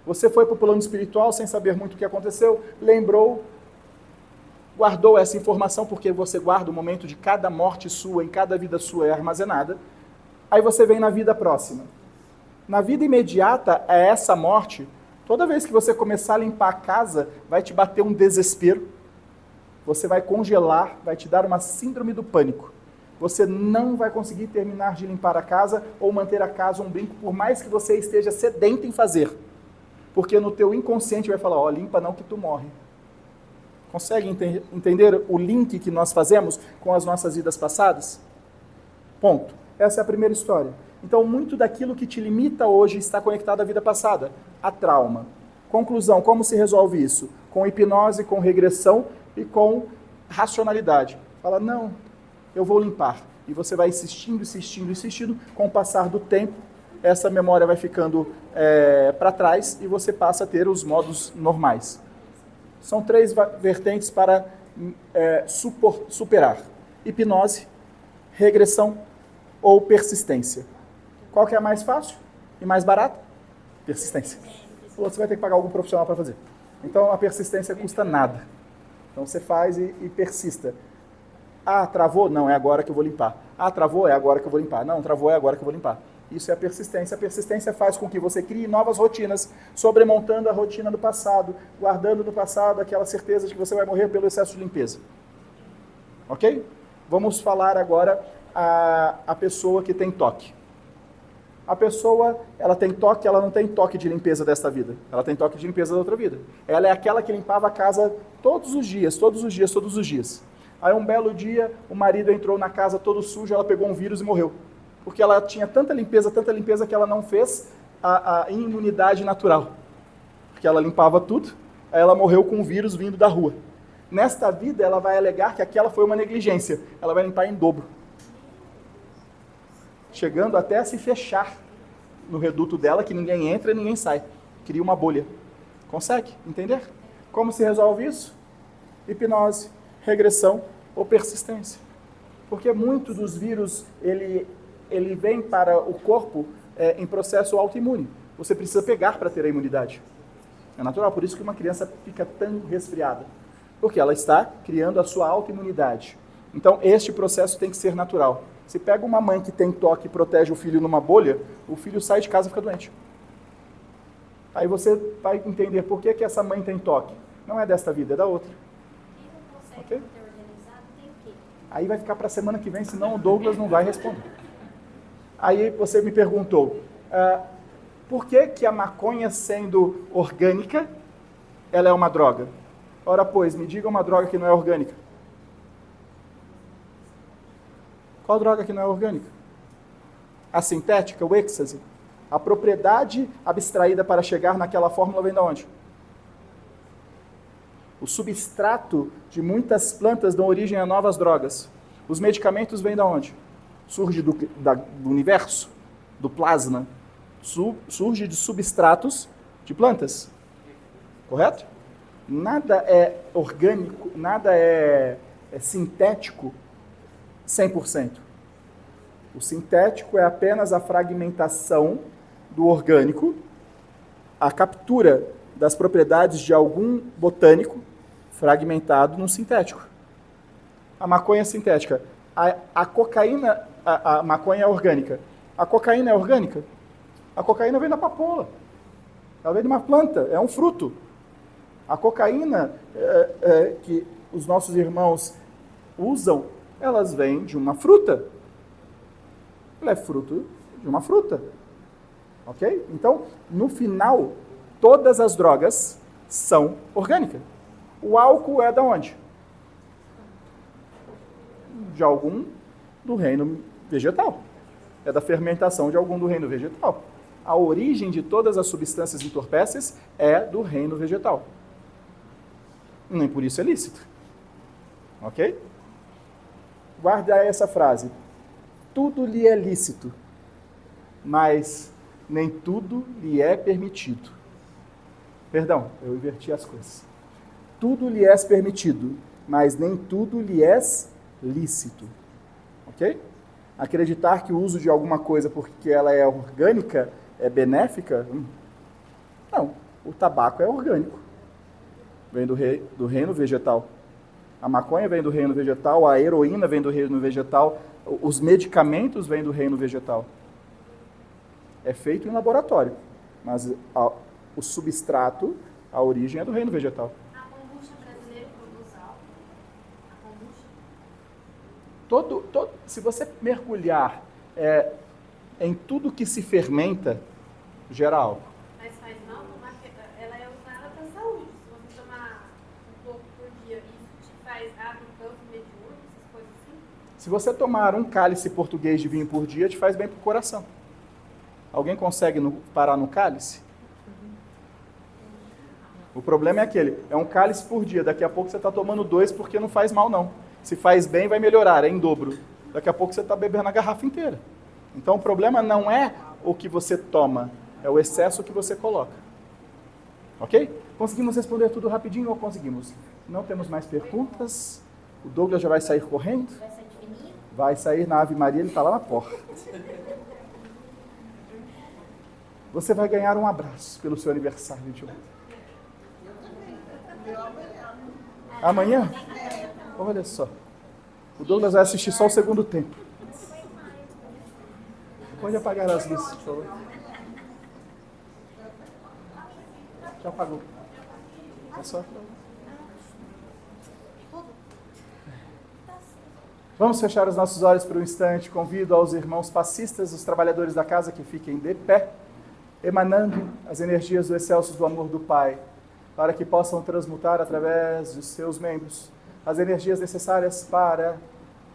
Você foi para o plano espiritual sem saber muito o que aconteceu, lembrou, guardou essa informação, porque você guarda o momento de cada morte sua, em cada vida sua é armazenada. Aí você vem na vida próxima. Na vida imediata a essa morte, toda vez que você começar a limpar a casa, vai te bater um desespero. Você vai congelar, vai te dar uma síndrome do pânico. Você não vai conseguir terminar de limpar a casa ou manter a casa um brinco, por mais que você esteja sedento em fazer. Porque no teu inconsciente vai falar, limpa não que tu morre. Consegue entender o link que nós fazemos com as nossas vidas passadas? Ponto. Essa é a primeira história. Então, muito daquilo que te limita hoje está conectado à vida passada, a trauma. Conclusão, como se resolve isso? Com hipnose, com regressão e com racionalidade. Fala, não, eu vou limpar. E você vai insistindo, insistindo, insistindo. Com o passar do tempo, essa memória vai ficando para trás e você passa a ter os modos normais. São 3 vertentes para superar. Hipnose, regressão ou persistência. Qual que é a mais fácil e mais barata? Persistência. Ou você vai ter que pagar algum profissional para fazer. Então a persistência custa nada. Então você faz e persista. Ah, travou? Não, é agora que eu vou limpar. Ah, travou? É agora que eu vou limpar. Não, travou, é agora que eu vou limpar. Isso é a persistência. A persistência faz com que você crie novas rotinas, sobremontando a rotina do passado, guardando no passado aquela certeza de que você vai morrer pelo excesso de limpeza. Ok? Vamos falar agora a pessoa que tem toque. A pessoa, ela tem toque, ela não tem toque de limpeza desta vida. Ela tem toque de limpeza da outra vida. Ela é aquela que limpava a casa todos os dias, todos os dias, todos os dias. Aí um belo dia, o marido entrou na casa todo sujo, ela pegou um vírus e morreu. Porque ela tinha tanta limpeza que ela não fez a imunidade natural. Porque ela limpava tudo, aí ela morreu com um vírus vindo da rua. Nesta vida, ela vai alegar que aquela foi uma negligência. Ela vai limpar em dobro. Chegando até a se fechar no reduto dela, que ninguém entra e ninguém sai. Cria uma bolha. Consegue entender? Como se resolve isso? Hipnose, regressão ou persistência. Porque muito dos vírus, ele vem para o corpo em processo autoimune. Você precisa pegar para ter a imunidade. É natural, por isso que uma criança fica tão resfriada. Porque ela está criando a sua autoimunidade. Então, este processo tem que ser natural. Se pega uma mãe que tem toque e protege o filho numa bolha, o filho sai de casa e fica doente. Aí você vai entender por que essa mãe tem toque. Não é desta vida, é da outra. Okay? Aí vai ficar para a semana que vem, senão o Douglas não vai responder. Aí você me perguntou, por que a maconha, sendo orgânica, ela é uma droga? Ora, pois, me diga uma droga que não é orgânica. Qual droga que não é orgânica? A sintética, o êxtase. A propriedade abstraída para chegar naquela fórmula vem de onde? O substrato de muitas plantas dão origem a novas drogas. Os medicamentos vêm de onde? Surge do universo, do plasma. Surge de substratos de plantas. Correto? Nada é orgânico, nada é sintético 100%. O sintético é apenas a fragmentação do orgânico, a captura das propriedades de algum botânico fragmentado no sintético. A maconha é sintética. A cocaína, a maconha é orgânica. A cocaína é orgânica? A cocaína vem da papoula. Ela vem de uma planta, é um fruto. A cocaína que os nossos irmãos usam, elas vêm de uma fruta. Ela é fruto de uma fruta. Ok? Então, no final, todas as drogas são orgânicas. O álcool é de onde? De algum do reino vegetal. É da fermentação de algum do reino vegetal. A origem de todas as substâncias entorpecentes é do reino vegetal. Nem por isso é lícito. Ok? Guarda essa frase. Tudo lhe é lícito, mas nem tudo lhe é permitido. Perdão, eu inverti as coisas. Tudo lhe é permitido, mas nem tudo lhe é lícito. Ok? Acreditar que o uso de alguma coisa porque ela é orgânica é benéfica? Não. O tabaco é orgânico. Vem do reino vegetal. A maconha vem do reino vegetal, a heroína vem do reino vegetal, os medicamentos vêm do reino vegetal. É feito em laboratório, mas o substrato, a origem é do reino vegetal. A kombucha brasileira produz álcool? A kombucha? Se você mergulhar em tudo que se fermenta, gera álcool. Mas faz mal? Ela é usada para a saúde. Se você tomar um pouco por dia, isso te abre um campo mediúnico, essas coisas assim? Se você tomar um cálice português de vinho por dia, te faz bem para o coração. Alguém consegue parar no cálice? O problema é aquele, é um cálice por dia, daqui a pouco você está tomando 2 porque não faz mal não. Se faz bem, vai melhorar, é em dobro. Daqui a pouco você está bebendo a garrafa inteira. Então o problema não é o que você toma, é o excesso que você coloca. Ok? Conseguimos responder tudo rapidinho ou conseguimos? Não temos mais perguntas. O Douglas já vai sair correndo. Vai sair de fininho? Vai sair na Ave Maria, ele está lá na porta. Você vai ganhar um abraço pelo seu aniversário de ontem. Amanhã? Olha só. O Douglas vai assistir só o segundo tempo. Pode apagar as luzes, por favor. Já apagou. É só. Vamos fechar os nossos olhos por um instante. Convido aos irmãos passistas, os trabalhadores da casa, que fiquem de pé, emanando as energias do excelso do amor do Pai, para que possam transmutar através dos seus membros as energias necessárias para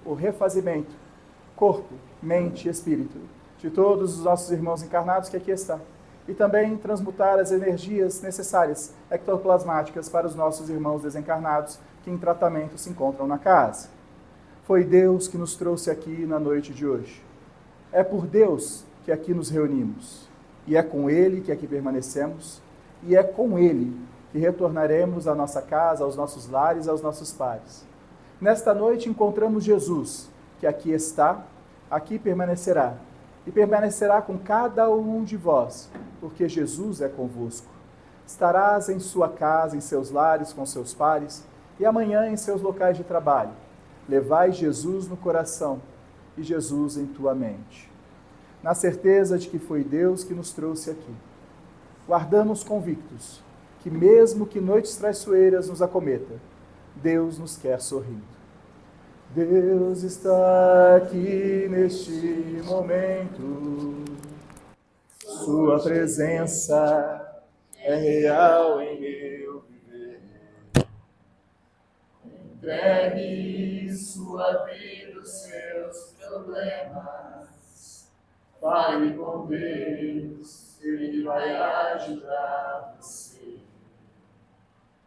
o refazimento, corpo, mente e espírito, de todos os nossos irmãos encarnados que aqui estão, e também transmutar as energias necessárias, ectoplasmáticas, para os nossos irmãos desencarnados que em tratamento se encontram na casa. Foi Deus que nos trouxe aqui na noite de hoje. É por Deus que aqui nos reunimos, e é com Ele que aqui permanecemos, e é com Ele que retornaremos à nossa casa, aos nossos lares, aos nossos pares. Nesta noite encontramos Jesus, que aqui está, aqui permanecerá, e permanecerá com cada um de vós, porque Jesus é convosco. Estarás em sua casa, em seus lares, com seus pares, e amanhã em seus locais de trabalho. Levai Jesus no coração e Jesus em tua mente, na certeza de que foi Deus que nos trouxe aqui. Guardamos convictos que mesmo que noites traiçoeiras nos acometa, Deus nos quer sorrindo. Deus está aqui neste momento, sua presença é real em meu viver. Entregue sua vida, os seus problemas, fale com Deus, Ele vai ajudar você.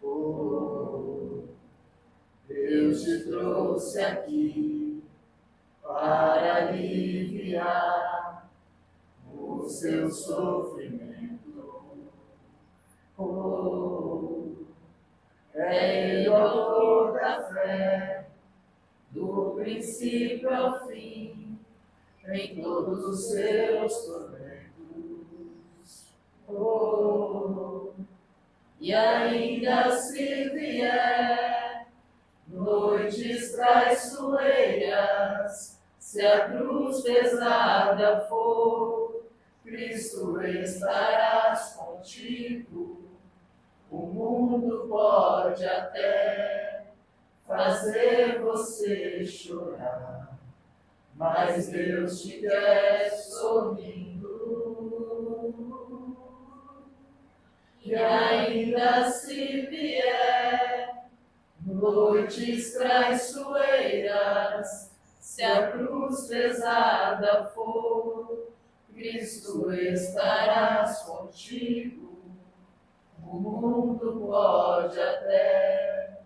Oh, Deus te trouxe aqui para aliviar o seu sofrimento. Oh, é Ele o autor da fé, do princípio ao fim, em todos os seus tormentos. Oh, e ainda se vier noites traiçoeiras, se a cruz pesada for, Cristo estarás contigo. O mundo pode até fazer você chorar, mas Deus te quer sorrindo. E ainda se vier noites traiçoeiras, se a cruz pesada for, Cristo estarás contigo. O mundo pode até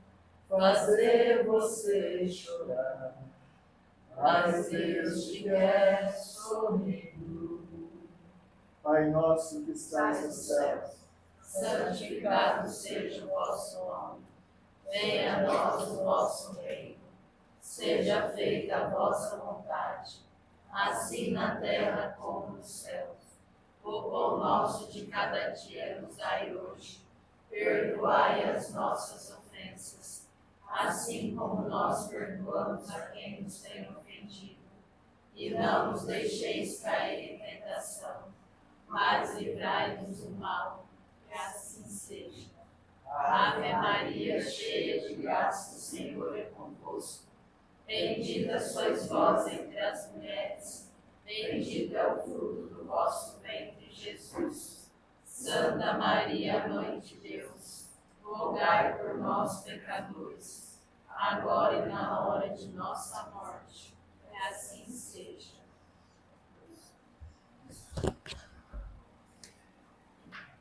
fazer você chorar, mas Deus te quer sorrindo. Pai nosso que estás nos céus, santificado seja o vosso nome. Venha a nós o vosso reino. Seja feita a vossa vontade, assim na terra como nos céus. O pão nosso de cada dia nos dai hoje. Perdoai as nossas ofensas, assim como nós perdoamos a quem nos tem ofendido. E não nos deixeis cair em tentação, mas livrai-nos do mal. Que assim seja. Ave Maria, cheia de graça, o Senhor é convosco. Bendita sois vós entre as mulheres, bendito é o fruto do vosso ventre, Jesus. Santa Maria, Mãe de Deus, rogai por nós, pecadores, agora e na hora de nossa morte. Que assim seja.